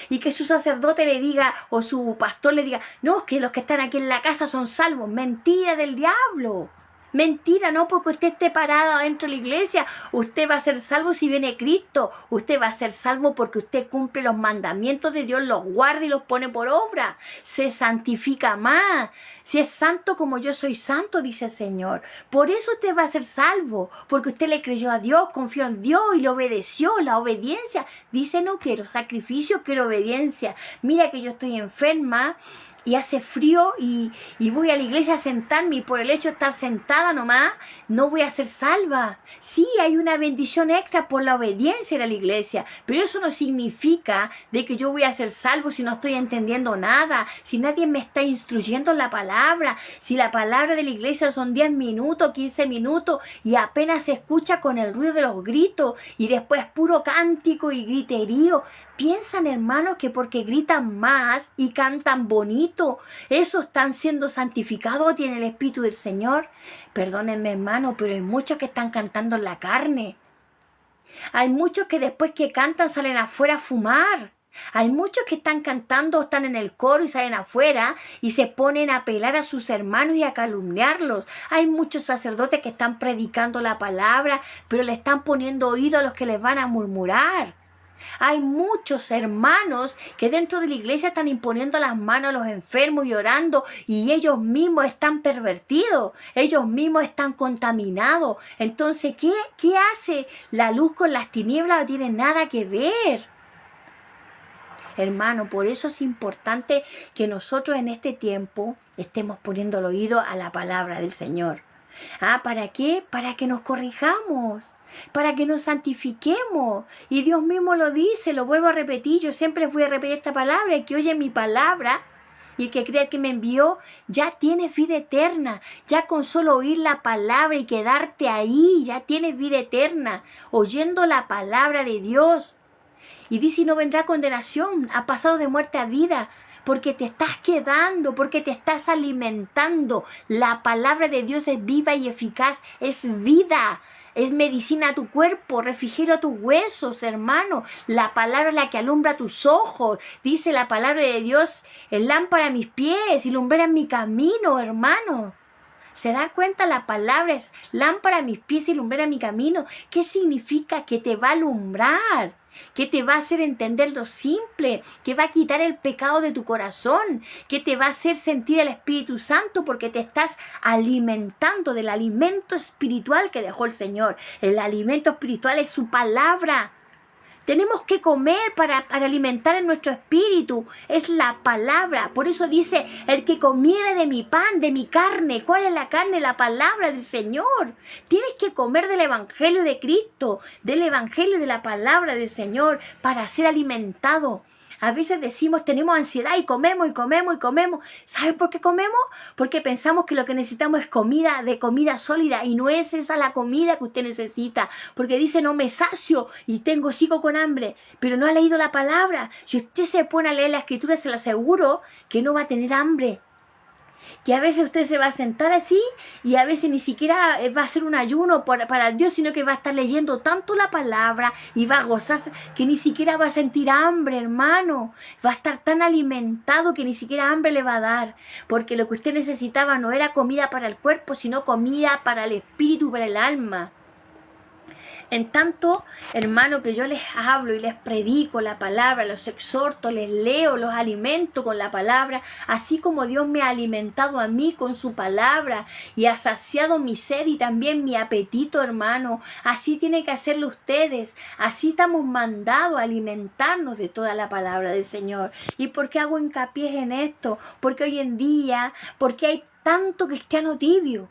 Y que su sacerdote le diga o su pastor le diga, no, que los que están aquí en la casa son salvos. Mentira del diablo. Mentira, no porque usted esté parado dentro de la iglesia, usted va a ser salvo si viene Cristo. Usted va a ser salvo porque usted cumple los mandamientos de Dios, los guarda y los pone por obra. Se santifica más. Si es santo como yo soy santo, dice el Señor. Por eso usted va a ser salvo, porque usted le creyó a Dios, confió en Dios y le obedeció. La obediencia. Dice, no quiero sacrificio, quiero obediencia. Mira que yo estoy enferma y hace frío y voy a la iglesia a sentarme y por el hecho de estar sentada nomás no voy a ser salva. Sí, hay una bendición extra por la obediencia a la iglesia, pero eso no significa de que yo voy a ser salvo si no estoy entendiendo nada, si nadie me está instruyendo la palabra, si la palabra de la iglesia son 10 minutos, 15 minutos y apenas se escucha con el ruido de los gritos y después puro cántico y griterío. Piensan, hermanos, que porque gritan más y cantan bonito, esos están siendo santificados, tienen el Espíritu del Señor. Perdónenme, hermano, pero hay muchos que están cantando en la carne. Hay muchos que después que cantan salen afuera a fumar. Hay muchos que están cantando, están en el coro y salen afuera y se ponen a apelar a sus hermanos y a calumniarlos. Hay muchos sacerdotes que están predicando la palabra, pero le están poniendo oído a los que les van a murmurar. Hay muchos hermanos que dentro de la iglesia están imponiendo las manos a los enfermos y orando y ellos mismos están pervertidos, ellos mismos están contaminados. Entonces, ¿qué hace la luz con las tinieblas? No tiene nada que ver. Hermano, por eso es importante que nosotros en este tiempo estemos poniendo el oído a la palabra del Señor. ¿Para qué? Para que nos corrijamos. para que nos santifiquemos. Y Dios mismo lo dice, lo vuelvo a repetir, yo siempre voy a repetir esta palabra, el que oye mi palabra y el que cree que me envió, ya tiene vida eterna. Ya con solo oír la palabra y quedarte ahí, ya tienes vida eterna, oyendo la palabra de Dios. Y dice, y no vendrá condenación, ha pasado de muerte a vida, porque te estás quedando, porque te estás alimentando. La palabra de Dios es viva y eficaz, es vida. Es medicina a tu cuerpo, refrigerio a tus huesos, hermano. La palabra es la que alumbra tus ojos. Dice la palabra de Dios, es lámpara a mis pies y lumbrera en mi camino, hermano. ¿Se da cuenta? La palabra es lámpara a mis pies y lumbrera en mi camino. ¿Qué significa? Que te va a alumbrar, que te va a hacer entender lo simple, que va a quitar el pecado de tu corazón, que te va a hacer sentir el Espíritu Santo porque te estás alimentando del alimento espiritual que dejó el Señor. El alimento espiritual es su palabra. Tenemos que comer para alimentar en nuestro espíritu. Es la palabra. Por eso dice, el que comiere de mi pan, de mi carne. ¿Cuál es la carne? La palabra del Señor. Tienes que comer del Evangelio de Cristo, del Evangelio de la palabra del Señor, para ser alimentado. A veces decimos, tenemos ansiedad y comemos y comemos y comemos. ¿Sabes por qué comemos? Porque pensamos que lo que necesitamos es comida, de comida sólida, y no es esa la comida que usted necesita. Porque dice, no me sacio y sigo con hambre, pero no ha leído la palabra. Si usted se pone a leer la Escritura, se lo aseguro que no va a tener hambre. Que a veces usted se va a sentar así y a veces ni siquiera va a hacer un ayuno para Dios, sino que va a estar leyendo tanto la palabra y va a gozarse que ni siquiera va a sentir hambre, hermano. Va a estar tan alimentado que ni siquiera hambre le va a dar, porque lo que usted necesitaba no era comida para el cuerpo, sino comida para el espíritu, para el alma. En tanto, hermano, que yo les hablo y les predico la palabra, los exhorto, les leo, los alimento con la palabra, así como Dios me ha alimentado a mí con su palabra y ha saciado mi sed y también mi apetito, hermano. Así tienen que hacerlo ustedes. Así estamos mandados a alimentarnos de toda la palabra del Señor. ¿Y por qué hago hincapié en esto? Porque hoy en día, porque hay tanto cristiano tibio.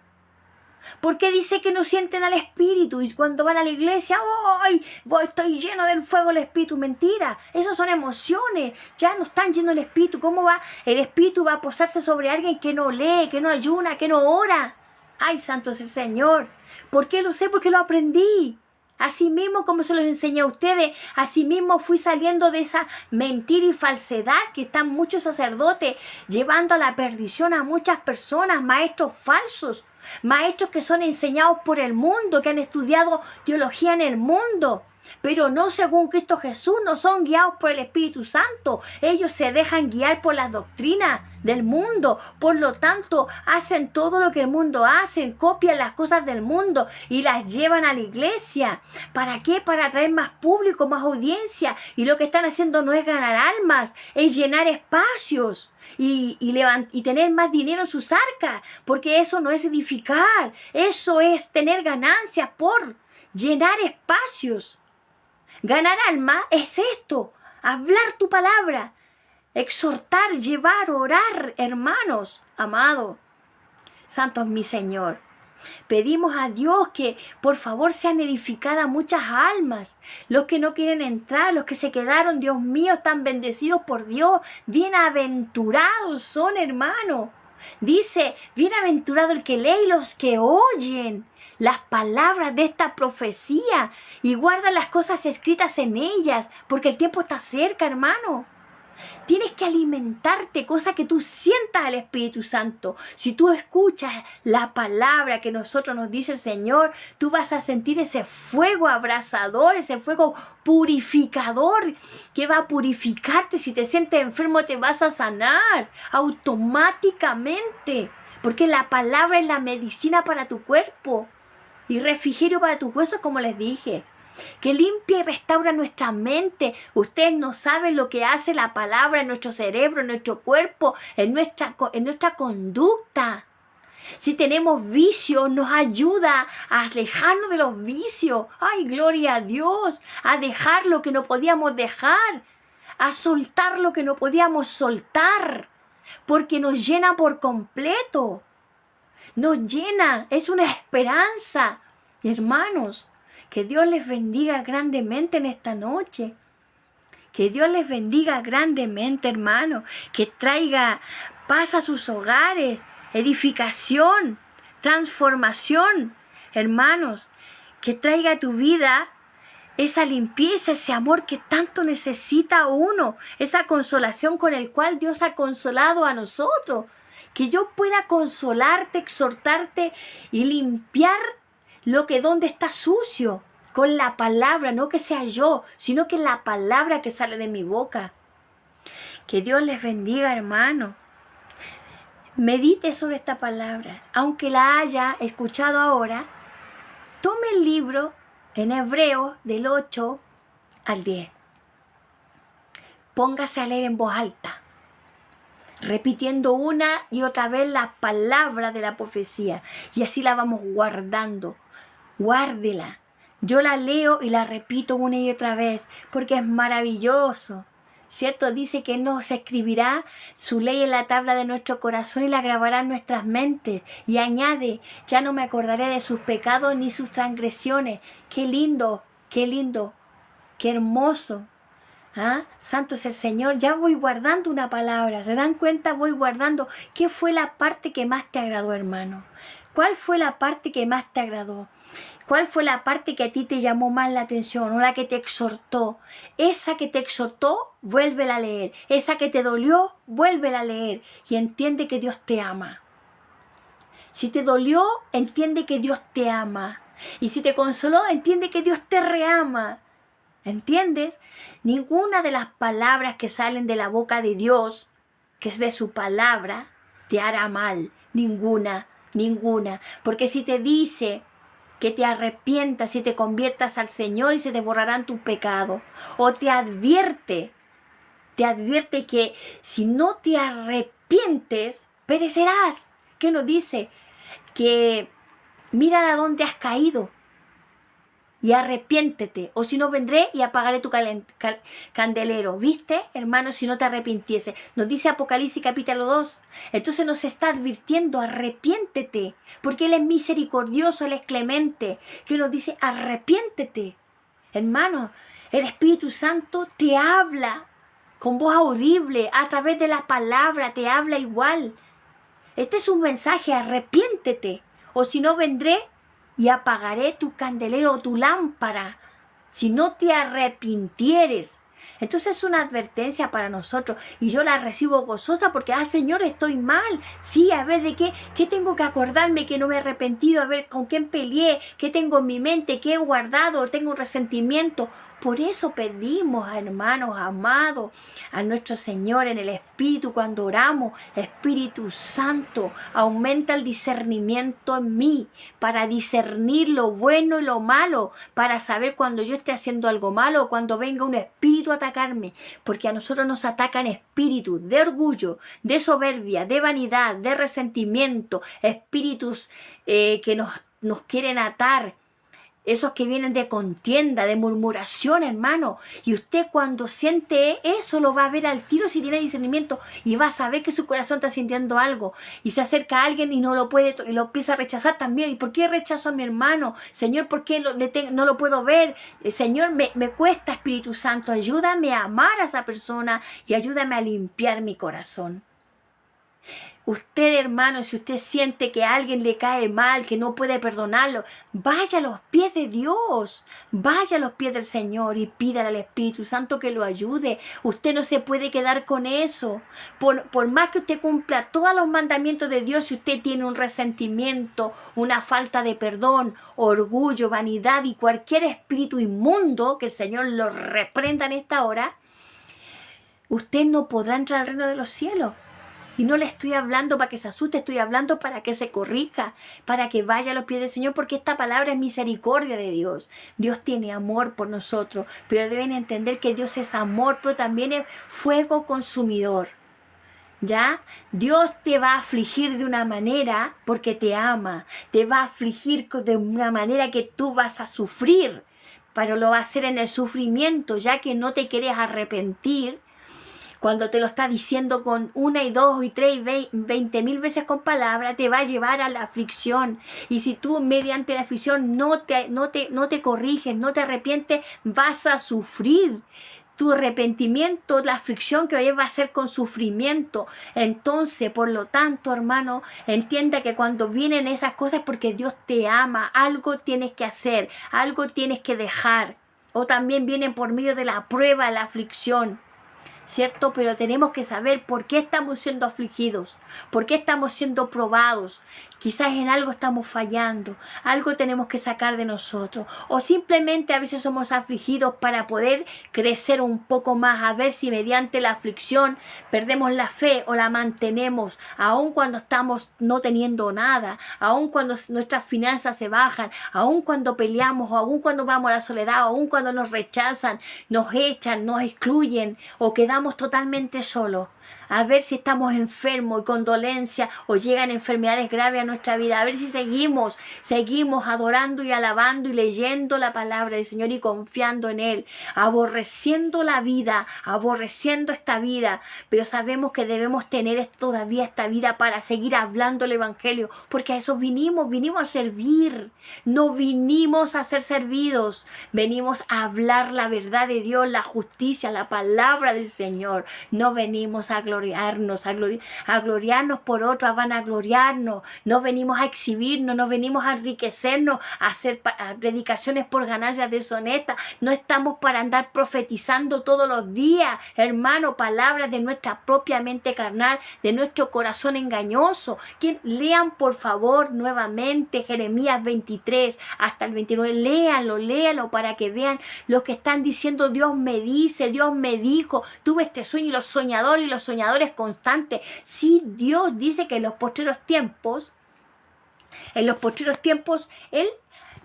¿Por qué dice que no sienten al Espíritu? Y cuando van a la iglesia, ¡ay! Estoy lleno del fuego del Espíritu. Mentira, esas son emociones. Ya no están llenos del Espíritu. ¿Cómo va? El Espíritu va a posarse sobre alguien que no lee, que no ayuna, que no ora. ¡Ay, santo es el Señor! ¿Por qué lo sé? Porque lo aprendí. Así mismo como se los enseñé a ustedes, así mismo fui saliendo de esa mentira y falsedad que están muchos sacerdotes llevando a la perdición a muchas personas, maestros falsos, maestros que son enseñados por el mundo, que han estudiado teología en el mundo, pero no según Cristo Jesús, no son guiados por el Espíritu Santo. Ellos se dejan guiar por las doctrinas del mundo, por lo tanto hacen todo lo que el mundo hace, copian las cosas del mundo y las llevan a la iglesia. ¿Para qué? Para atraer más público, más audiencia, y lo que están haciendo no es ganar almas, es llenar espacios y tener más dinero en sus arcas, porque eso no es edificar, eso es tener ganancias por llenar espacios. Ganar alma es esto, hablar tu palabra, exhortar, llevar, orar, hermanos, amados. Santo es mi Señor. Pedimos a Dios que por favor sean edificadas muchas almas. Los que no quieren entrar, los que se quedaron, Dios mío, están bendecidos por Dios. Bienaventurados son, hermanos. Dice, bienaventurado el que lee y los que oyen las palabras de esta profecía y guardan las cosas escritas en ellas, porque el tiempo está cerca, hermano. Tienes que alimentarte, cosa que tú sientas al Espíritu Santo. Si tú escuchas la palabra que nosotros nos dice el Señor, tú vas a sentir ese fuego abrasador, ese fuego purificador que va a purificarte. Si te sientes enfermo, te vas a sanar automáticamente, porque la palabra es la medicina para tu cuerpo y refrigerio para tus huesos, como les dije, que limpia y restaura nuestra mente. Ustedes no saben lo que hace la palabra en nuestro cerebro, en nuestro cuerpo, en nuestra conducta. Si tenemos vicios, nos ayuda a alejarnos de los vicios. ¡Ay, gloria a Dios! A dejar lo que no podíamos dejar, a soltar lo que no podíamos soltar, porque nos llena por completo. Nos llena, es una esperanza, hermanos, Que Dios les bendiga grandemente en esta noche. Que Dios les bendiga grandemente, hermano. Que traiga paz a sus hogares, edificación, transformación, hermanos. Que traiga a tu vida esa limpieza, ese amor que tanto necesita uno, esa consolación con el cual Dios ha consolado a nosotros. Que yo pueda consolarte, exhortarte y limpiar donde está sucio, con la palabra, no que sea yo, sino que la palabra que sale de mi boca. Que Dios les bendiga, hermano. Medite sobre esta palabra. Aunque la haya escuchado ahora, tome el libro en Hebreos del 8 al 10. Póngase a leer en voz alta, repitiendo una y otra vez la palabra de la profecía. Y así la vamos guardando. Guárdela. Yo la leo y la repito una y otra vez porque es maravilloso. ¿Cierto? Dice que nos escribirá su ley en la tabla de nuestro corazón y la grabará en nuestras mentes. Y añade, ya no me acordaré de sus pecados ni sus transgresiones. Qué lindo, qué hermoso. ¿Ah? Santo es el Señor. Ya voy guardando una palabra. ¿Se dan cuenta? Voy guardando. ¿Qué fue la parte que más te agradó, hermano? ¿Cuál fue la parte que más te agradó? ¿Cuál fue la parte que a ti te llamó más la atención o la que te exhortó? Esa que te exhortó, vuélvela a leer. Esa que te dolió, vuélvela a leer. Y entiende que Dios te ama. Si te dolió, entiende que Dios te ama. Y si te consoló, entiende que Dios te reama. ¿Entiendes? Ninguna de las palabras que salen de la boca de Dios, que es de su palabra, te hará mal. Ninguna. Porque si te dice que te arrepientas y te conviertas al Señor y se te borrarán tus pecados, o te advierte que si no te arrepientes, perecerás. ¿Qué nos dice? Que mira a dónde has caído y arrepiéntete, o si no vendré y apagaré tu candelero. ¿Viste, hermano? Si no te arrepintiese. Nos dice Apocalipsis capítulo 2. Entonces nos está advirtiendo, arrepiéntete, porque Él es misericordioso, Él es clemente, que nos dice, arrepiéntete. Hermano, el Espíritu Santo te habla con voz audible, a través de la palabra, te habla igual. Este es un mensaje, arrepiéntete, o si no vendré y apagaré tu candelero o tu lámpara, si no te arrepintieres. Entonces es una advertencia para nosotros y yo la recibo gozosa porque, Señor, estoy mal. Sí, a ver, ¿de qué tengo que acordarme que no me he arrepentido? A ver, ¿con quién peleé? ¿Qué tengo en mi mente? ¿Qué he guardado? ¿Tengo un resentimiento? Por eso pedimos, hermanos amados, a nuestro Señor en el Espíritu cuando oramos, Espíritu Santo, aumenta el discernimiento en mí para discernir lo bueno y lo malo, para saber cuando yo esté haciendo algo malo o cuando venga un espíritu a atacarme, porque a nosotros nos atacan espíritus de orgullo, de soberbia, de vanidad, de resentimiento, espíritus que nos quieren atar. Esos que vienen de contienda, de murmuración, hermano. Y usted cuando siente eso lo va a ver al tiro si tiene discernimiento. Y va a saber que su corazón está sintiendo algo. Y se acerca a alguien y no lo puede, y lo empieza a rechazar también. ¿Y por qué rechazo a mi hermano? Señor, ¿por qué no lo puedo ver? Señor, me cuesta, Espíritu Santo. Ayúdame a amar a esa persona y ayúdame a limpiar mi corazón. Usted, hermano, si usted siente que a alguien le cae mal, que no puede perdonarlo, vaya a los pies de Dios, vaya a los pies del Señor y pídale al Espíritu Santo que lo ayude. Usted no se puede quedar con eso. Por más que usted cumpla todos los mandamientos de Dios, si usted tiene un resentimiento, una falta de perdón, orgullo, vanidad y cualquier espíritu inmundo, que el Señor lo reprenda en esta hora, usted no podrá entrar al reino de los cielos. Y no le estoy hablando para que se asuste, estoy hablando para que se corrija, para que vaya a los pies del Señor, porque esta palabra es misericordia de Dios. Dios tiene amor por nosotros, pero deben entender que Dios es amor, pero también es fuego consumidor. ¿Ya? Dios te va a afligir de una manera porque te ama, te va a afligir de una manera que tú vas a sufrir, pero lo va a hacer en el sufrimiento, ya que no te quieres arrepentir. Cuando te lo está diciendo con una y dos y tres y 20.000 veces con palabras, te va a llevar a la aflicción. Y si tú mediante la aflicción no te corriges, no te arrepientes, vas a sufrir. Tu arrepentimiento, la aflicción que va a ser con sufrimiento. Entonces, por lo tanto, hermano, entienda que cuando vienen esas cosas es porque Dios te ama. Algo tienes que hacer, algo tienes que dejar. O también vienen por medio de la prueba, la aflicción, ¿cierto? Pero tenemos que saber por qué estamos siendo afligidos, por qué estamos siendo probados. Quizás en algo estamos fallando, algo tenemos que sacar de nosotros. O simplemente a veces somos afligidos para poder crecer un poco más, a ver si mediante la aflicción perdemos la fe o la mantenemos, aun cuando estamos no teniendo nada, aun cuando nuestras finanzas se bajan, aun cuando peleamos, o aun cuando vamos a la soledad, o aun cuando nos rechazan, nos echan, nos excluyen o quedamos totalmente solos. A ver si estamos enfermos y con dolencia o llegan enfermedades graves a nuestra vida. A ver si seguimos adorando y alabando y leyendo la palabra del Señor y confiando en Él, aborreciendo la vida, aborreciendo esta vida. Pero sabemos que debemos tener todavía esta vida para seguir hablando el Evangelio, porque a eso vinimos a servir. No vinimos a ser servidos, venimos a hablar la verdad de Dios, la justicia, la palabra del Señor. No venimos a gloriarnos por otros, a vanagloriarnos. No venimos a exhibirnos, no venimos a enriquecernos, a hacer predicaciones por ganancias deshonestas. No estamos para andar profetizando todos los días, hermano, palabras de nuestra propia mente carnal, de nuestro corazón engañoso. Que lean por favor nuevamente Jeremías 23 hasta el 29. Léanlo para que vean lo que están diciendo. Dios me dice, Dios me dijo, tuve este sueño, y los soñadores constantes. Sí, Dios dice que en los postreros tiempos, Él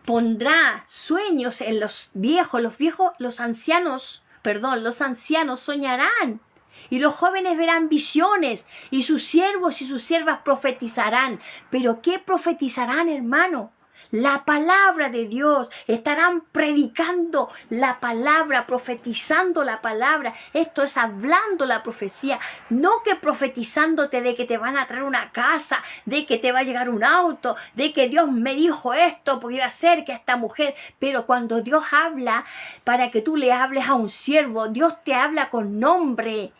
pondrá sueños en los ancianos soñarán. Y los jóvenes verán visiones, y sus siervos y sus siervas profetizarán. ¿Pero qué profetizarán, hermano? La palabra de Dios. Estarán predicando la palabra, profetizando la palabra. Esto es hablando la profecía. No que profetizándote de que te van a traer una casa, de que te va a llegar un auto, de que Dios me dijo esto, porque iba a ser que esta mujer. Pero cuando Dios habla, para que tú le hables a un siervo, Dios te habla con nombre,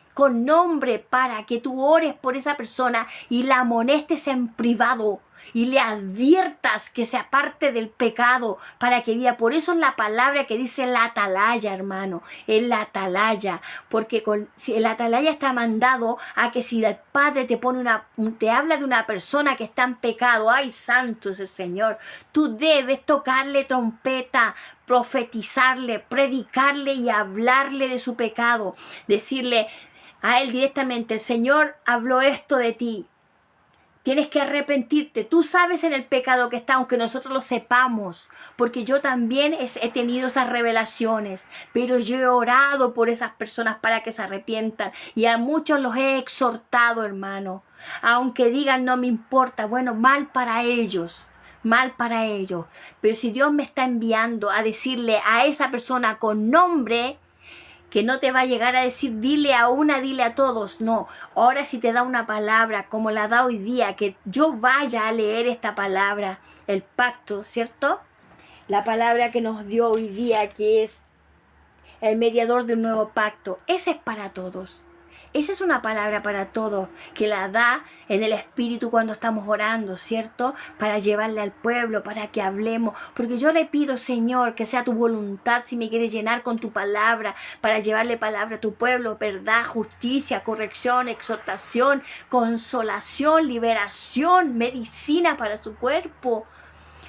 para que tú ores por esa persona y la amonestes en privado y le adviertas que se aparte del pecado para que viva. Por eso es la palabra que dice la atalaya, hermano, es la atalaya, porque si el atalaya está mandado a que si el Padre te habla de una persona que está en pecado, ¡ay, santo es el Señor!, tú debes tocarle trompeta, profetizarle, predicarle y hablarle de su pecado, decirle a él directamente: el Señor habló esto de ti, tienes que arrepentirte. Tú sabes en el pecado que está, aunque nosotros lo sepamos, porque yo también he tenido esas revelaciones, pero yo he orado por esas personas para que se arrepientan, y a muchos los he exhortado, hermano, aunque digan no me importa. Bueno, mal para ellos, pero si Dios me está enviando a decirle a esa persona con nombre, que no te va a llegar a decir dile a todos, no. Ahora si te da una palabra como la da hoy día, que yo vaya a leer esta palabra, el pacto, ¿cierto? La palabra que nos dio hoy día, que es el mediador de un nuevo pacto, ese es para todos. Esa es una palabra para todos, que la da en el Espíritu cuando estamos orando, ¿cierto? Para llevarle al pueblo, para que hablemos. Porque yo le pido, Señor, que sea tu voluntad, si me quieres llenar con tu palabra, para llevarle palabra a tu pueblo, verdad, justicia, corrección, exhortación, consolación, liberación, medicina para su cuerpo,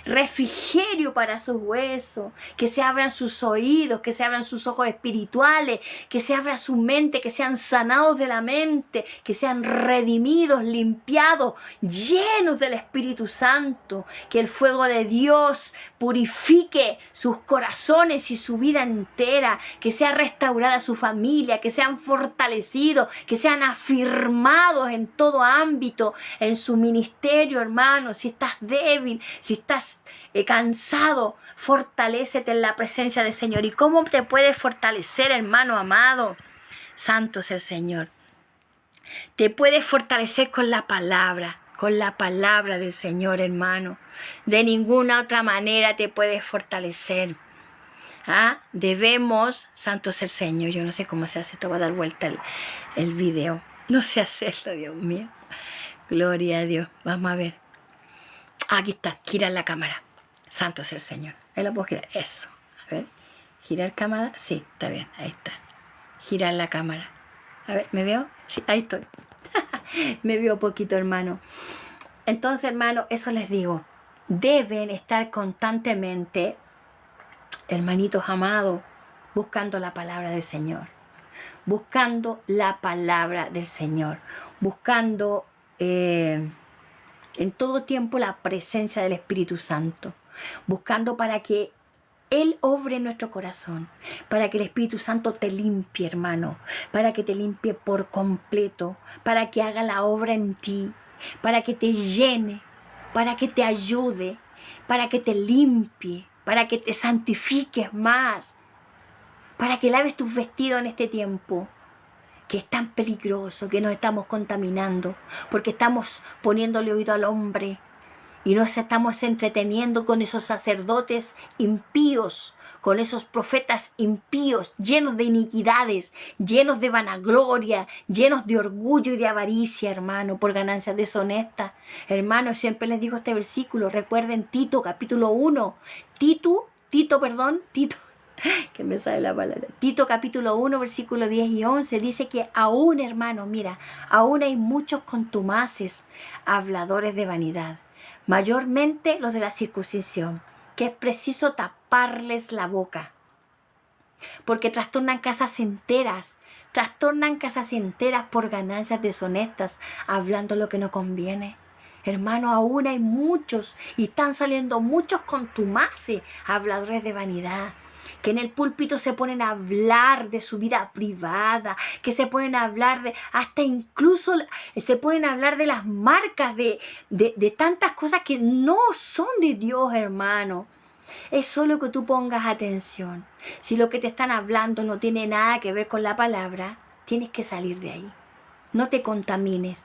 refrigerio para sus huesos, que se abran sus oídos, que se abran sus ojos espirituales, que se abra su mente, que sean sanados de la mente, que sean redimidos, limpiados, llenos del Espíritu Santo, que el fuego de Dios purifique sus corazones y su vida entera, que sea restaurada su familia, que sean fortalecidos, que sean afirmados en todo ámbito, en su ministerio, hermano. Si estás débil, si estás cansado, fortalécete en la presencia del Señor. ¿Y cómo te puedes fortalecer, hermano amado? Santo es el Señor. Te puedes fortalecer con la palabra del Señor, hermano. De ninguna otra manera te puedes fortalecer. Debemos, santo es el Señor. Yo no sé cómo se hace esto, va a dar vuelta el video. No sé hacerlo, Dios mío. Gloria a Dios. Vamos a ver. Aquí está, girar la cámara. Santo es el Señor. Ahí la puedo girar. Eso. A ver. ¿Girar cámara? Sí, está bien. Ahí está. Girar la cámara. A ver, ¿me veo? Sí, ahí estoy. Me veo poquito, hermano. Entonces, hermano, eso les digo. Deben estar constantemente, hermanitos amados, buscando la palabra del Señor. Buscando la palabra del Señor. Buscando en todo tiempo la presencia del Espíritu Santo. Buscando para que Él obre en nuestro corazón, para que el Espíritu Santo te limpie, hermano, para que te limpie por completo, para que haga la obra en ti, para que te llene, para que te ayude, para que te limpie, para que te santifiques más, para que laves tus vestidos en este tiempo, que es tan peligroso, que nos estamos contaminando, porque estamos poniéndole oído al hombre, y nos estamos entreteniendo con esos sacerdotes impíos, con esos profetas impíos, llenos de iniquidades, llenos de vanagloria, llenos de orgullo y de avaricia, hermano, por ganancias deshonestas. Hermano, siempre les digo este versículo, recuerden Tito, capítulo 1, Tito, que me sale la palabra, Tito capítulo 1, versículo 10 y 11, dice que aún, hermano, mira, aún hay muchos contumaces, habladores de vanidad, mayormente los de la circuncisión, que es preciso taparles la boca, porque trastornan casas enteras por ganancias deshonestas, hablando lo que no conviene. Hermano, aún hay muchos, y están saliendo muchos contumaces, habladores de vanidad, que en el púlpito se ponen a hablar de su vida privada, que se ponen a hablar de, hasta incluso se ponen a hablar de las marcas, de tantas cosas que no son de Dios, hermano. Es solo que tú pongas atención. Si lo que te están hablando no tiene nada que ver con la palabra, tienes que salir de ahí. No te contamines.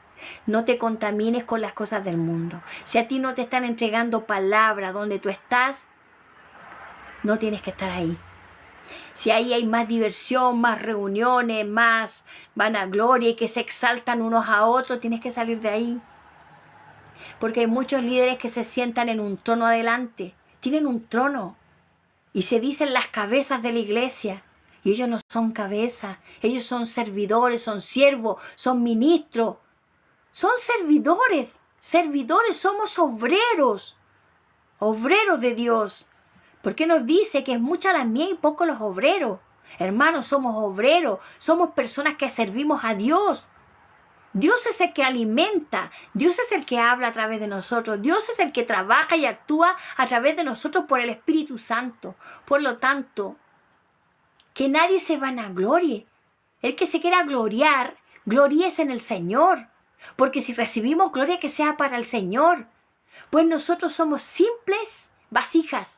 No te contamines con las cosas del mundo. Si a ti no te están entregando palabra donde tú estás, no tienes que estar ahí. Si ahí hay más diversión, más reuniones, más vanagloria y que se exaltan unos a otros, tienes que salir de ahí. Porque hay muchos líderes que se sientan en un trono adelante. Tienen un trono y se dicen las cabezas de la iglesia. Y ellos no son cabezas. Ellos son servidores, son siervos, son ministros. Son servidores. Servidores, somos obreros. Obreros de Dios. ¿Por qué nos dice que es mucha la mies y poco los obreros? Hermanos, somos obreros, somos personas que servimos a Dios. Dios es el que alimenta, Dios es el que habla a través de nosotros, Dios es el que trabaja y actúa a través de nosotros por el Espíritu Santo. Por lo tanto, que nadie se vanaglorie. El que se quiera gloriar, gloríese en el Señor. Porque si recibimos gloria, que sea para el Señor. Pues nosotros somos simples vasijas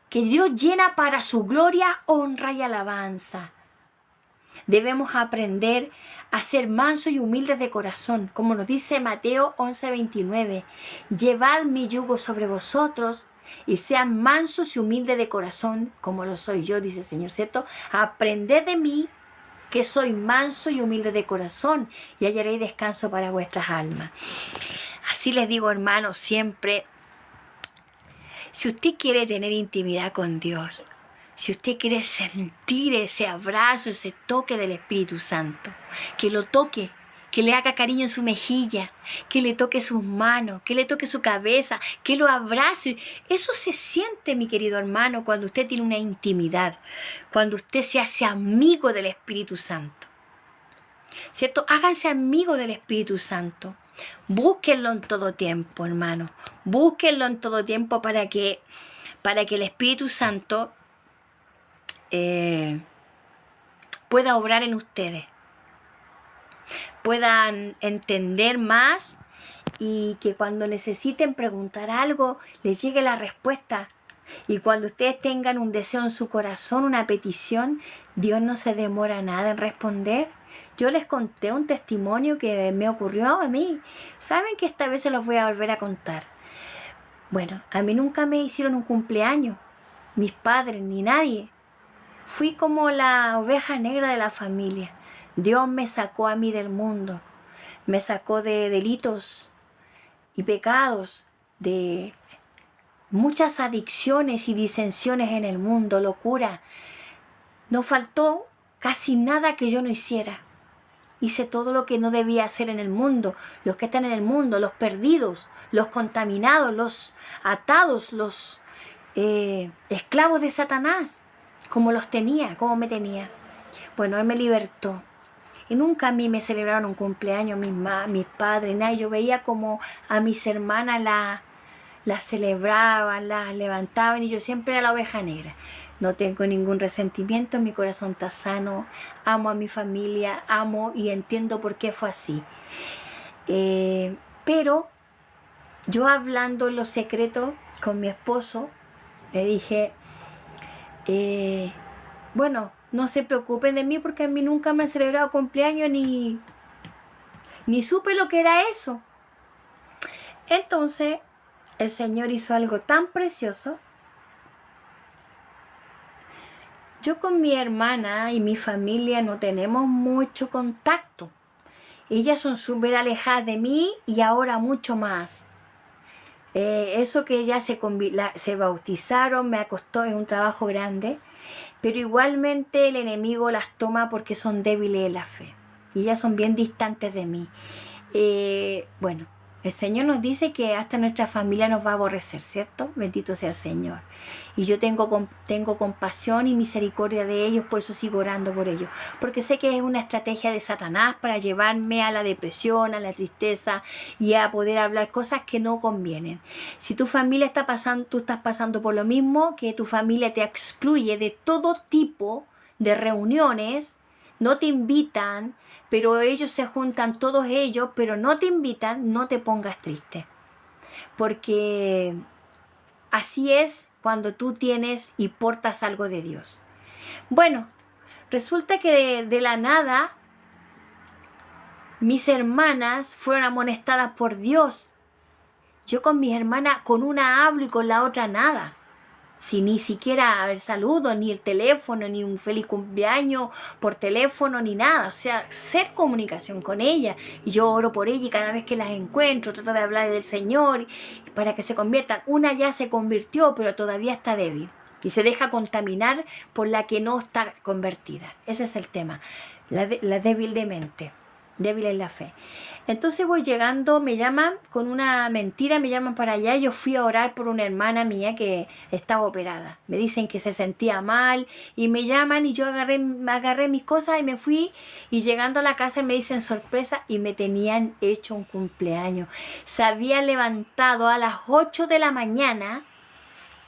que Dios llena para su gloria, honra y alabanza. Debemos aprender a ser mansos y humildes de corazón, como nos dice Mateo 11:29. Llevad mi yugo sobre vosotros y sean mansos y humildes de corazón, como lo soy yo, dice el Señor, ¿cierto? Aprended de mí, que soy manso y humilde de corazón, y hallaréis descanso para vuestras almas. Así les digo, hermanos, siempre, si usted quiere tener intimidad con Dios, si usted quiere sentir ese abrazo, ese toque del Espíritu Santo, que lo toque, que le haga cariño en su mejilla, que le toque sus manos, que le toque su cabeza, que lo abrace. Eso se siente, mi querido hermano, cuando usted tiene una intimidad, cuando usted se hace amigo del Espíritu Santo. ¿Cierto? Háganse amigos del Espíritu Santo. Búsquenlo en todo tiempo, hermano. Búsquenlo en todo tiempo para que el Espíritu Santo pueda obrar en ustedes. Puedan entender más y que cuando necesiten preguntar algo, les llegue la respuesta. Y cuando ustedes tengan un deseo en su corazón, una petición, Dios no se demora nada en responder. Yo les conté un testimonio que me ocurrió a mí. Saben que esta vez se los voy a volver a contar. Bueno, a mí nunca me hicieron un cumpleaños, mis padres ni nadie. Fui como la oveja negra de la familia. Dios me sacó a mí del mundo. Me sacó de delitos y pecados, de muchas adicciones y disensiones en el mundo, locura. No faltó casi nada que yo no hiciera. Hice todo lo que no debía hacer en el mundo. Los que están en el mundo, los perdidos, los contaminados, los atados, los esclavos de Satanás, como los tenía, como me tenía. Bueno, Él me libertó. Y nunca a mí me celebraron un cumpleaños mis padres, nada. Yo veía como a mis hermanas las celebraban, las levantaban, y yo siempre era la oveja negra. No tengo ningún resentimiento, mi corazón está sano, amo a mi familia, amo y entiendo por qué fue así. Pero yo, hablando en los secretos con mi esposo, le dije, bueno, no se preocupen de mí porque a mí nunca me han celebrado cumpleaños ni supe lo que era eso. Entonces el Señor hizo algo tan precioso. Yo con mi hermana y mi familia no tenemos mucho contacto. Ellas son súper alejadas de mí y ahora mucho más. Eso que ellas se bautizaron me costó, es un trabajo grande, pero igualmente el enemigo las toma porque son débiles en la fe. Y ellas son bien distantes de mí. Bueno, el Señor nos dice que hasta nuestra familia nos va a aborrecer, ¿cierto? Bendito sea el Señor. Y yo tengo compasión y misericordia de ellos, por eso sigo orando por ellos. Porque sé que es una estrategia de Satanás para llevarme a la depresión, a la tristeza y a poder hablar cosas que no convienen. Si tu familia tú estás pasando por lo mismo, que tu familia te excluye de todo tipo de reuniones, no te invitan, pero ellos se juntan todos ellos, pero no te invitan, no te pongas triste. Porque así es cuando tú tienes y portas algo de Dios. Bueno, resulta que de la nada mis hermanas fueron amonestadas por Dios. Yo con mis hermanas, con una hablo y con la otra nada. Si ni siquiera el saludo, ni el teléfono, ni un feliz cumpleaños por teléfono, ni nada. O sea, ser comunicación con ella. Y yo oro por ella y cada vez que las encuentro trato de hablar del Señor para que se conviertan. Una ya se convirtió, pero todavía está débil. Y se deja contaminar por la que no está convertida. Ese es el tema. La débil de mente. Débil en la fe. Entonces voy llegando, me llaman con una mentira, me llaman para allá. Yo fui a orar por una hermana mía que estaba operada. Me dicen que se sentía mal y me llaman y yo agarré mis cosas y me fui. Y llegando a la casa me dicen sorpresa y me tenían hecho un cumpleaños. Se habían levantado a las 8 de la mañana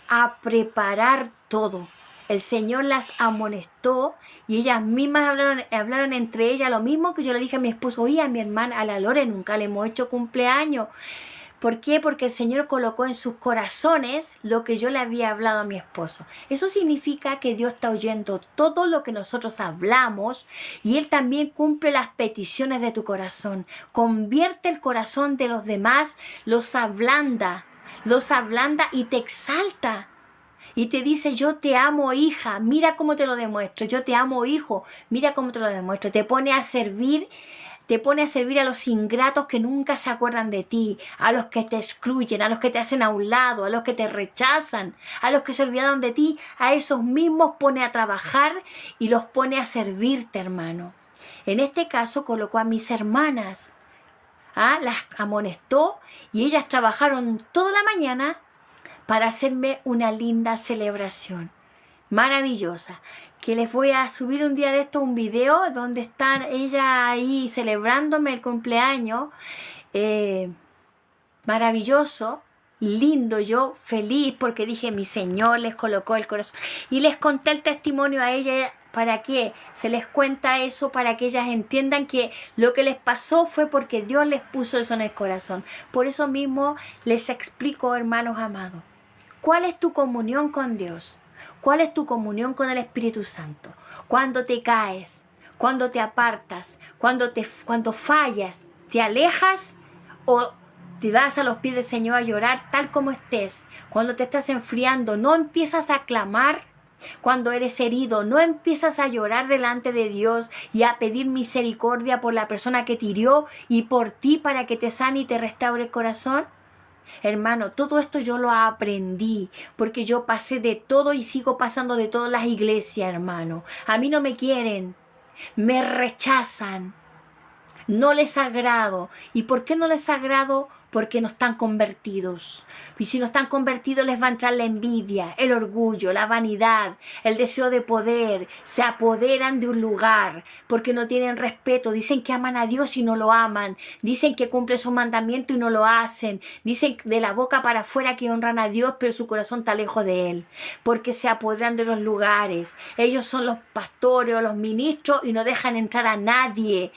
a preparar todo. El Señor las amonestó y ellas mismas hablaron entre ellas lo mismo que yo le dije a mi esposo. Oye, a mi hermana, a la Lore, nunca le hemos hecho cumpleaños. ¿Por qué? Porque el Señor colocó en sus corazones lo que yo le había hablado a mi esposo. Eso significa que Dios está oyendo todo lo que nosotros hablamos y Él también cumple las peticiones de tu corazón. Convierte el corazón de los demás, los ablanda y te exalta. Y te dice, yo te amo, hija, mira cómo te lo demuestro. Yo te amo, hijo, mira cómo te lo demuestro. Te pone a servir a los ingratos que nunca se acuerdan de ti, a los que te excluyen, a los que te hacen a un lado, a los que te rechazan, a los que se olvidaron de ti. A esos mismos pone a trabajar y los pone a servirte, hermano. En este caso colocó a mis hermanas, las amonestó y ellas trabajaron toda la mañana para hacerme una linda celebración, maravillosa, que les voy a subir un día de esto un video donde están ellas ahí celebrándome el cumpleaños, maravilloso, lindo, yo feliz porque dije mi Señor les colocó el corazón y les conté el testimonio a ella. ¿Para qué? Se les cuenta eso para que ellas entiendan que lo que les pasó fue porque Dios les puso eso en el corazón. Por eso mismo les explico, hermanos amados, ¿cuál es tu comunión con Dios? ¿Cuál es tu comunión con el Espíritu Santo? Cuando te caes, cuando te apartas, cuando fallas, ¿te alejas o te vas a los pies del Señor a llorar tal como estés? Cuando te estás enfriando, no empiezas a clamar. Cuando eres herido, no empiezas a llorar delante de Dios y a pedir misericordia por la persona que te hirió y por ti para que te sane y te restaure el corazón. Hermano, todo esto yo lo aprendí porque yo pasé de todo y sigo pasando de todas las iglesias, hermano. A mí no me quieren, me rechazan, no les agrado. ¿Y por qué no les agrado? Porque no están convertidos. Y si no están convertidos les va a entrar la envidia, el orgullo, la vanidad, el deseo de poder. Se apoderan de un lugar porque no tienen respeto. Dicen que aman a Dios y no lo aman. Dicen que cumplen su mandamiento y no lo hacen. Dicen de la boca para afuera que honran a Dios, pero su corazón está lejos de Él. Porque se apoderan de los lugares. Ellos son los pastores o los ministros y no dejan entrar a nadie,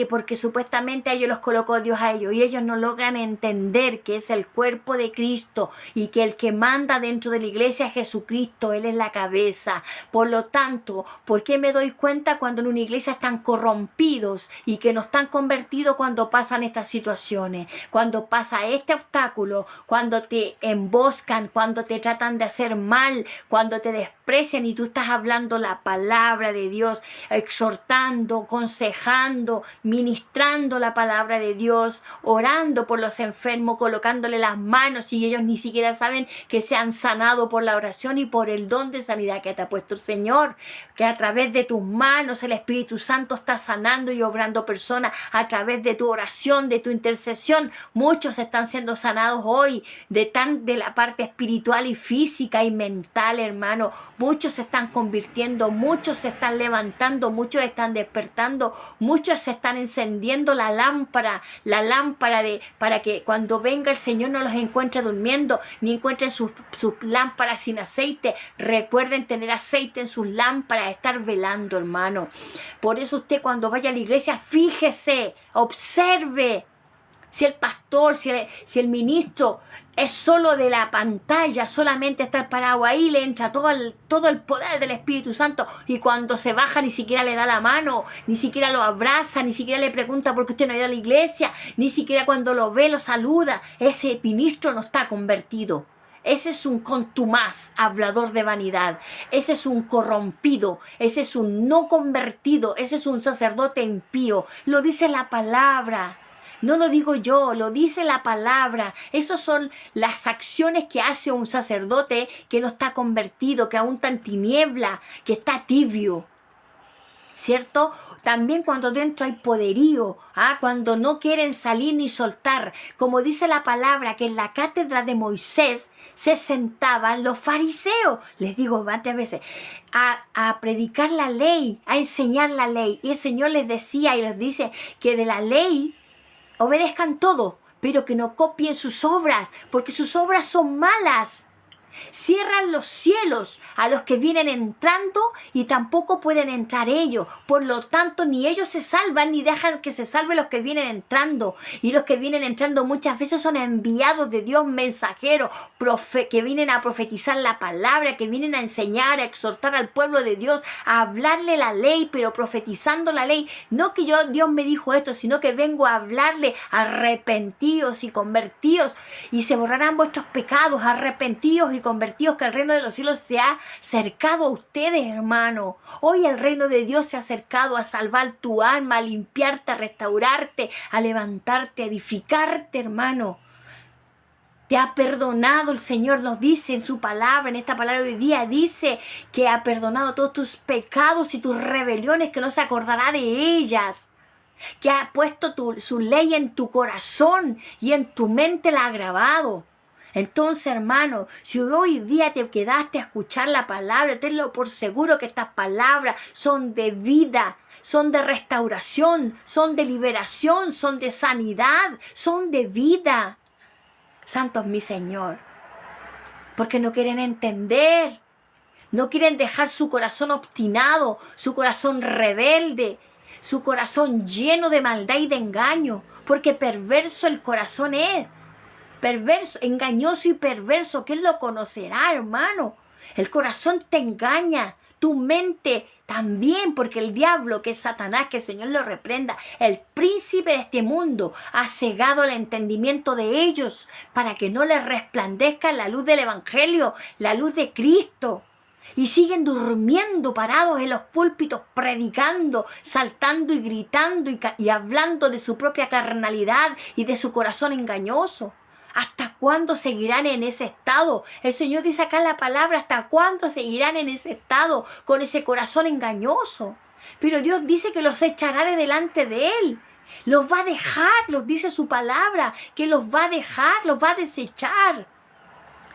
porque supuestamente a ellos los colocó Dios a ellos y ellos no logran entender que es el cuerpo de Cristo y que el que manda dentro de la iglesia es Jesucristo, Él es la cabeza. Por lo tanto, ¿por qué me doy cuenta cuando en una iglesia están corrompidos y que no están convertidos cuando pasan estas situaciones? Cuando pasa este obstáculo, cuando te emboscan, cuando te tratan de hacer mal, cuando te desprecian y tú estás hablando la palabra de Dios, exhortando, aconsejando, ministrando la palabra de Dios, orando por los enfermos, colocándole las manos y ellos ni siquiera saben que se han sanado por la oración y por el don de sanidad que te ha puesto el Señor, que a través de tus manos el Espíritu Santo está sanando y obrando personas, a través de tu oración, de tu intercesión. Muchos están siendo sanados hoy de la parte espiritual y física y mental, hermano. Muchos se están convirtiendo, muchos se están levantando, muchos están despertando, muchos se están encendiendo la lámpara para que cuando venga el Señor no los encuentre durmiendo, ni encuentren sus lámparas sin aceite. Recuerden tener aceite en sus lámparas, estar velando, hermano. Por eso usted cuando vaya a la iglesia, fíjese, observe si el pastor, si el ministro es solo de la pantalla, solamente estar parado ahí, le entra todo el poder del Espíritu Santo y cuando se baja ni siquiera le da la mano, ni siquiera lo abraza, ni siquiera le pregunta por qué usted no ha ido a la iglesia, ni siquiera cuando lo ve lo saluda. Ese ministro no está convertido. Ese es un contumaz, hablador de vanidad. Ese es un corrompido. Ese es un no convertido. Ese es un sacerdote impío. Lo dice la palabra. No lo digo yo, lo dice la palabra. Esas son las acciones que hace un sacerdote que no está convertido, que aún está en tiniebla, que está tibio. ¿Cierto? También cuando dentro hay poderío, cuando no quieren salir ni soltar. Como dice la palabra, que en la cátedra de Moisés se sentaban los fariseos, les digo varias veces, a predicar la ley, a enseñar la ley. Y el Señor les decía y les dice que de la ley obedezcan todo, pero que no copien sus obras, porque sus obras son malas. Cierran los cielos a los que vienen entrando y tampoco pueden entrar ellos. Por lo tanto, ni ellos se salvan ni dejan que se salven los que vienen entrando. Y los que vienen entrando muchas veces son enviados de Dios, mensajeros, que vienen a profetizar la palabra, que vienen a enseñar, a exhortar al pueblo de Dios, a hablarle la ley, pero profetizando la ley. No que Dios me dijo esto, sino que vengo a hablarle: arrepentíos y convertíos y se borrarán vuestros pecados, arrepentíos y convertidos, que el reino de los cielos se ha acercado a ustedes, hermano. Hoy el reino de Dios se ha acercado a salvar tu alma, a limpiarte, a restaurarte, a levantarte, a edificarte, hermano. Te ha perdonado el Señor, nos dice en su palabra, en esta palabra de hoy día, dice que ha perdonado todos tus pecados y tus rebeliones, que no se acordará de ellas, que ha puesto su ley en tu corazón y en tu mente la ha grabado. Entonces, hermano, si hoy día te quedaste a escuchar la palabra, tenlo por seguro que estas palabras son de vida, son de restauración, son de liberación, son de sanidad, son de vida. Santo es mi Señor, porque no quieren entender, no quieren dejar su corazón obstinado, su corazón rebelde, su corazón lleno de maldad y de engaño, porque perverso el corazón es. Perverso, engañoso y perverso, ¿quién lo conocerá, hermano? El corazón te engaña, tu mente también, porque el diablo, que es Satanás, que el Señor lo reprenda, el príncipe de este mundo, ha cegado el entendimiento de ellos para que no les resplandezca la luz del Evangelio, la luz de Cristo. Y siguen durmiendo parados en los púlpitos, predicando, saltando y gritando y hablando de su propia carnalidad y de su corazón engañoso. ¿Hasta cuándo seguirán en ese estado? El Señor dice acá en la palabra, ¿hasta cuándo seguirán en ese estado con ese corazón engañoso? Pero Dios dice que los echará de delante de Él. Los va a dejar, los dice su palabra, que los va a dejar, los va a desechar.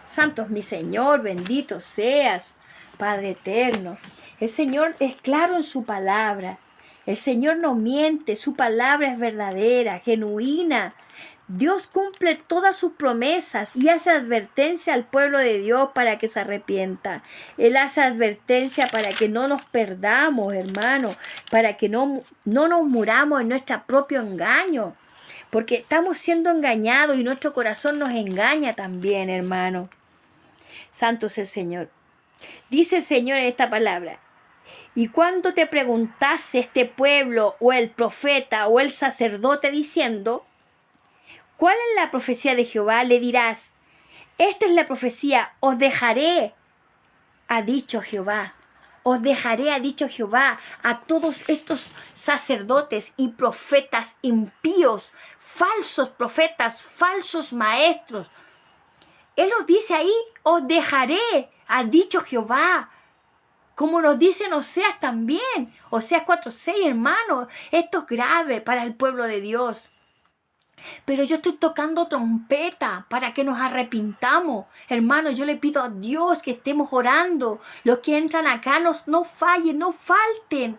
Santo es mi Señor, bendito seas, Padre eterno. El Señor es claro en su palabra. El Señor no miente, su palabra es verdadera, genuina. Dios cumple todas sus promesas y hace advertencia al pueblo de Dios para que se arrepienta. Él hace advertencia para que no nos perdamos, hermano, para que no nos muramos en nuestro propio engaño, porque estamos siendo engañados y nuestro corazón nos engaña también, hermano. Santo es el Señor. Dice el Señor en esta palabra: y cuando te preguntase este pueblo o el profeta o el sacerdote diciendo, ¿cuál es la profecía de Jehová? Le dirás, esta es la profecía, os dejaré, ha dicho Jehová. Os dejaré, ha dicho Jehová, a todos estos sacerdotes y profetas impíos, falsos profetas, falsos maestros. Él os dice ahí, os dejaré, ha dicho Jehová. Como nos dice en Oseas también, Oseas 4:6, hermano. Esto es grave para el pueblo de Dios. Pero yo estoy tocando trompeta para que nos arrepintamos. Hermano, yo le pido a Dios que estemos orando. Los que entran acá no fallen, no falten.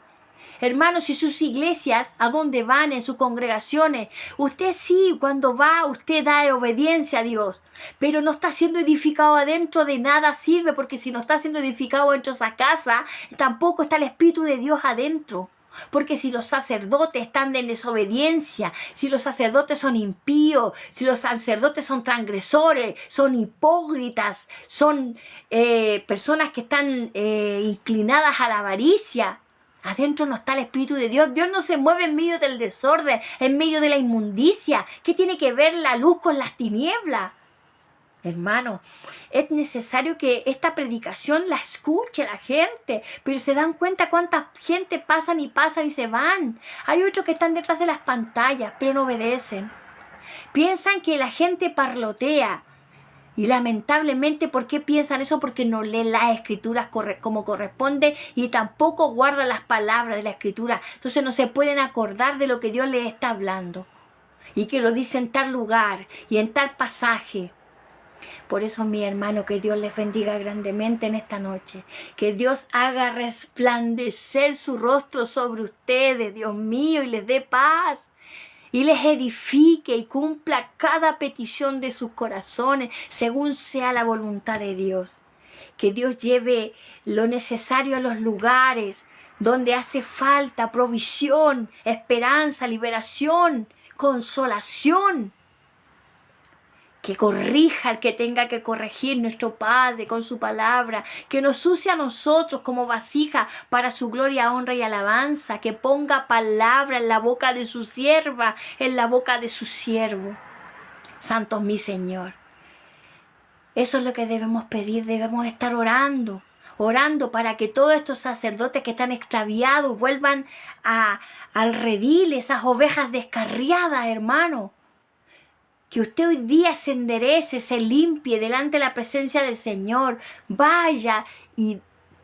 Hermanos, y sus iglesias, ¿a dónde van? En sus congregaciones. Usted sí, cuando va, usted da obediencia a Dios. Pero no está siendo edificado adentro, de nada sirve, porque si no está siendo edificado dentro de esa casa, tampoco está el Espíritu de Dios adentro. Porque si los sacerdotes están en desobediencia, si los sacerdotes son impíos, si los sacerdotes son transgresores, son hipócritas, son personas que están inclinadas a la avaricia, adentro no está el Espíritu de Dios. Dios no se mueve en medio del desorden, en medio de la inmundicia. ¿Qué tiene que ver la luz con las tinieblas? Hermano, es necesario que esta predicación la escuche la gente, pero se dan cuenta cuánta gente pasan y se van. Hay otros que están detrás de las pantallas, pero no obedecen. Piensan que la gente parlotea. Y lamentablemente, ¿por qué piensan eso? Porque no leen las escrituras como corresponde y tampoco guardan las palabras de la escritura. Entonces no se pueden acordar de lo que Dios les está hablando y que lo dice en tal lugar y en tal pasaje. Por eso, mi hermano, que Dios les bendiga grandemente en esta noche. Que Dios haga resplandecer su rostro sobre ustedes, Dios mío, y les dé paz. Y les edifique y cumpla cada petición de sus corazones, según sea la voluntad de Dios. Que Dios lleve lo necesario a los lugares donde hace falta provisión, esperanza, liberación, consolación. Que corrija al que tenga que corregir, nuestro Padre, con su palabra. Que nos use a nosotros como vasija para su gloria, honra y alabanza. Que ponga palabra en la boca de su sierva, en la boca de su siervo. Santo mi Señor. Eso es lo que debemos pedir, debemos estar orando. Orando para que todos estos sacerdotes que están extraviados vuelvan al redil, esas ovejas descarriadas, hermano. Que usted hoy día se enderece, se limpie delante de la presencia del Señor. Vaya y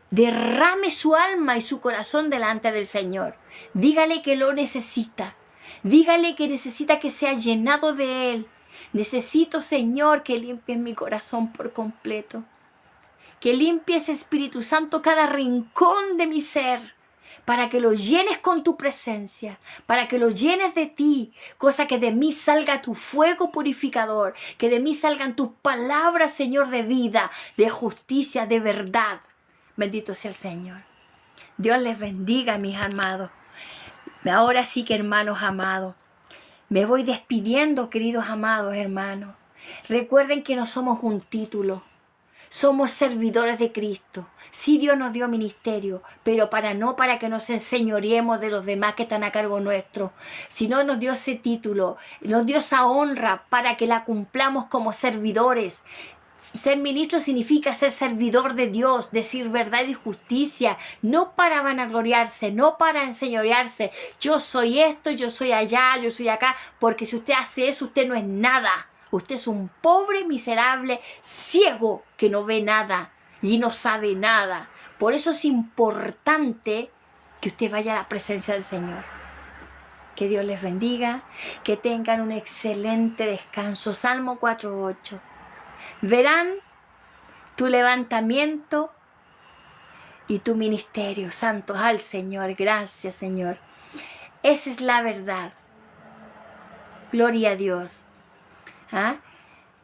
derrame su alma y su corazón delante del Señor. Dígale que lo necesita. Dígale que necesita que sea llenado de Él. Necesito, Señor, que limpies mi corazón por completo. Que limpies, Espíritu Santo, cada rincón de mi ser. Para que lo llenes con tu presencia, para que lo llenes de ti, cosa que de mí salga tu fuego purificador, que de mí salgan tus palabras, Señor, de vida, de justicia, de verdad. Bendito sea el Señor. Dios les bendiga, mis amados. Ahora sí que, hermanos amados, me voy despidiendo, queridos amados hermanos. Recuerden que no somos un título. Somos servidores de Cristo. Sí, Dios nos dio ministerio, pero para que nos enseñoreemos de los demás que están a cargo nuestro. Sino nos dio ese título, nos dio esa honra para que la cumplamos como servidores. Ser ministro significa ser servidor de Dios, decir verdad y justicia, no para vanagloriarse, no para enseñorearse. Yo soy esto, yo soy allá, yo soy acá, porque si usted hace eso, usted no es nada. Usted es un pobre, miserable, ciego que no ve nada y no sabe nada. Por eso es importante que usted vaya a la presencia del Señor. Que Dios les bendiga, que tengan un excelente descanso. Salmo 4:8. Verán tu levantamiento y tu ministerio. Santos al Señor. Gracias, Señor. Esa es la verdad. Gloria a Dios. ¿Ah?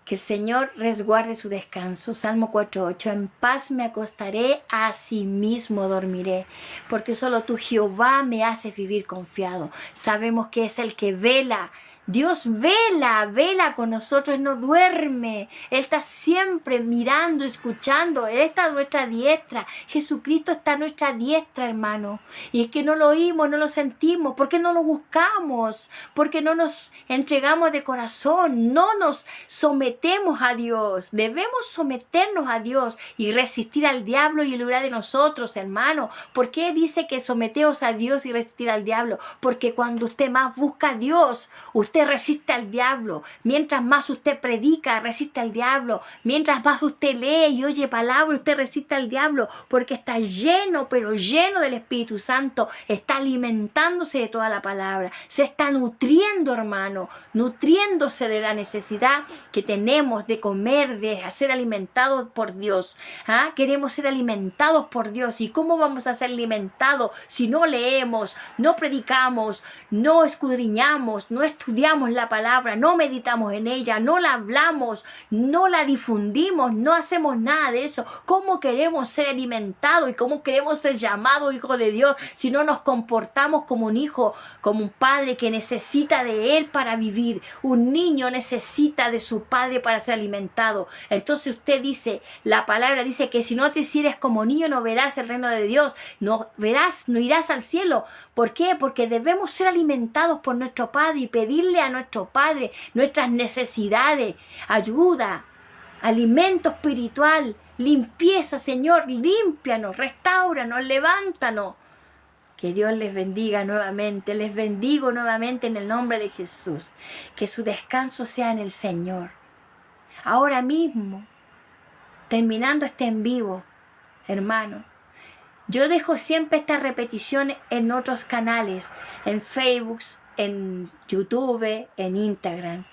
Que el Señor resguarde su descanso. Salmo 4:8. En paz me acostaré, asimismo dormiré, porque solo tú, Jehová, me haces vivir confiado. Sabemos que es el que vela. Dios vela con nosotros, no duerme. Él está siempre mirando, escuchando. Él está a nuestra diestra. Jesucristo está a nuestra diestra, hermano. Y es que no lo oímos, no lo sentimos. ¿Por qué no lo buscamos? Porque no nos entregamos de corazón. No nos sometemos a Dios. Debemos someternos a Dios y resistir al diablo y librar de nosotros, hermano. ¿Por qué dice que someteos a Dios y resistir al diablo? Porque cuando usted más busca a Dios, usted resiste al diablo. Mientras más usted predica, resiste al diablo. Mientras más usted lee y oye palabra, usted resiste al diablo, porque está lleno, pero lleno del Espíritu Santo. Está alimentándose de toda la palabra. Se está nutriendo, hermano, nutriéndose de la necesidad que tenemos de comer, de ser alimentados por Dios. ¿Ah? Queremos ser alimentados por Dios. ¿Y cómo vamos a ser alimentados si no leemos, no predicamos, no escudriñamos, no estudiamos la palabra, no meditamos en ella, no la hablamos, no la difundimos, no hacemos nada de eso? ¿Cómo queremos ser alimentados y cómo queremos ser llamados hijos de Dios si no nos comportamos como un hijo, como un padre que necesita de él para vivir? Un niño necesita de su padre para ser alimentado. Entonces usted dice, la palabra dice que si no te hicieres como niño no verás el reino de Dios, no verás, no irás al cielo. ¿Por qué? Porque debemos ser alimentados por nuestro Padre y pedirle a nuestro Padre nuestras necesidades, ayuda, alimento espiritual, limpieza. Señor, límpianos, restáuranos, levántanos. Que Dios les bendiga nuevamente. Les bendigo nuevamente en el nombre de Jesús. Que su descanso sea en el Señor. Ahora mismo, terminando este en vivo, hermano, yo dejo siempre esta repetición en otros canales, en Facebook, en YouTube, en Instagram.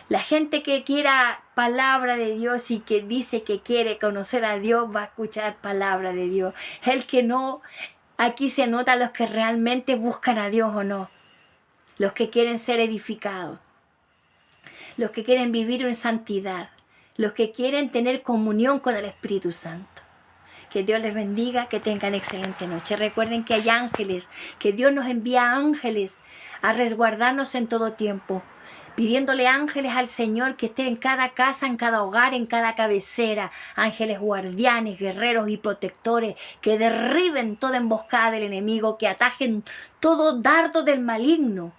La gente que quiera palabra de Dios y que dice que quiere conocer a Dios va a escuchar palabra de Dios. El que no, aquí se nota los que realmente buscan a Dios o no. Los que quieren ser edificados. Los que quieren vivir en santidad. Los que quieren tener comunión con el Espíritu Santo. Que Dios les bendiga, que tengan excelente noche. Recuerden que hay ángeles, que Dios nos envía ángeles a resguardarnos en todo tiempo. Pidiéndole ángeles al Señor que estén en cada casa, en cada hogar, en cada cabecera. Ángeles guardianes, guerreros y protectores que derriben toda emboscada del enemigo, que atajen todo dardo del maligno.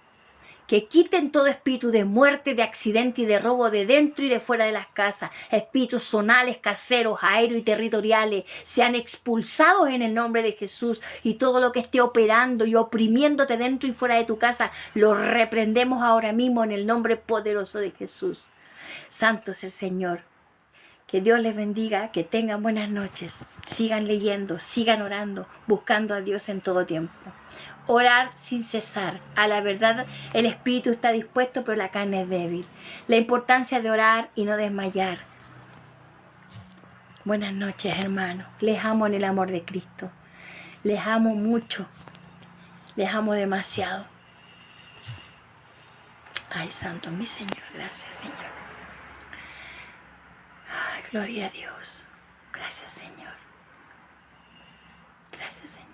Que quiten todo espíritu de muerte, de accidente y de robo de dentro y de fuera de las casas. Espíritus zonales, caseros, aéreos y territoriales sean expulsados en el nombre de Jesús. Y todo lo que esté operando y oprimiéndote dentro y fuera de tu casa, lo reprendemos ahora mismo en el nombre poderoso de Jesús. Santo es el Señor. Que Dios les bendiga, que tengan buenas noches. Sigan leyendo, sigan orando, buscando a Dios en todo tiempo. Orar sin cesar. A la verdad, el espíritu está dispuesto, pero la carne es débil. La importancia de orar y no desmayar. Buenas noches, hermanos. Les amo en el amor de Cristo. Les amo mucho. Les amo demasiado. Ay, santo mi Señor. Gracias, Señor. Ay, gloria a Dios. Gracias, Señor. Gracias, Señor.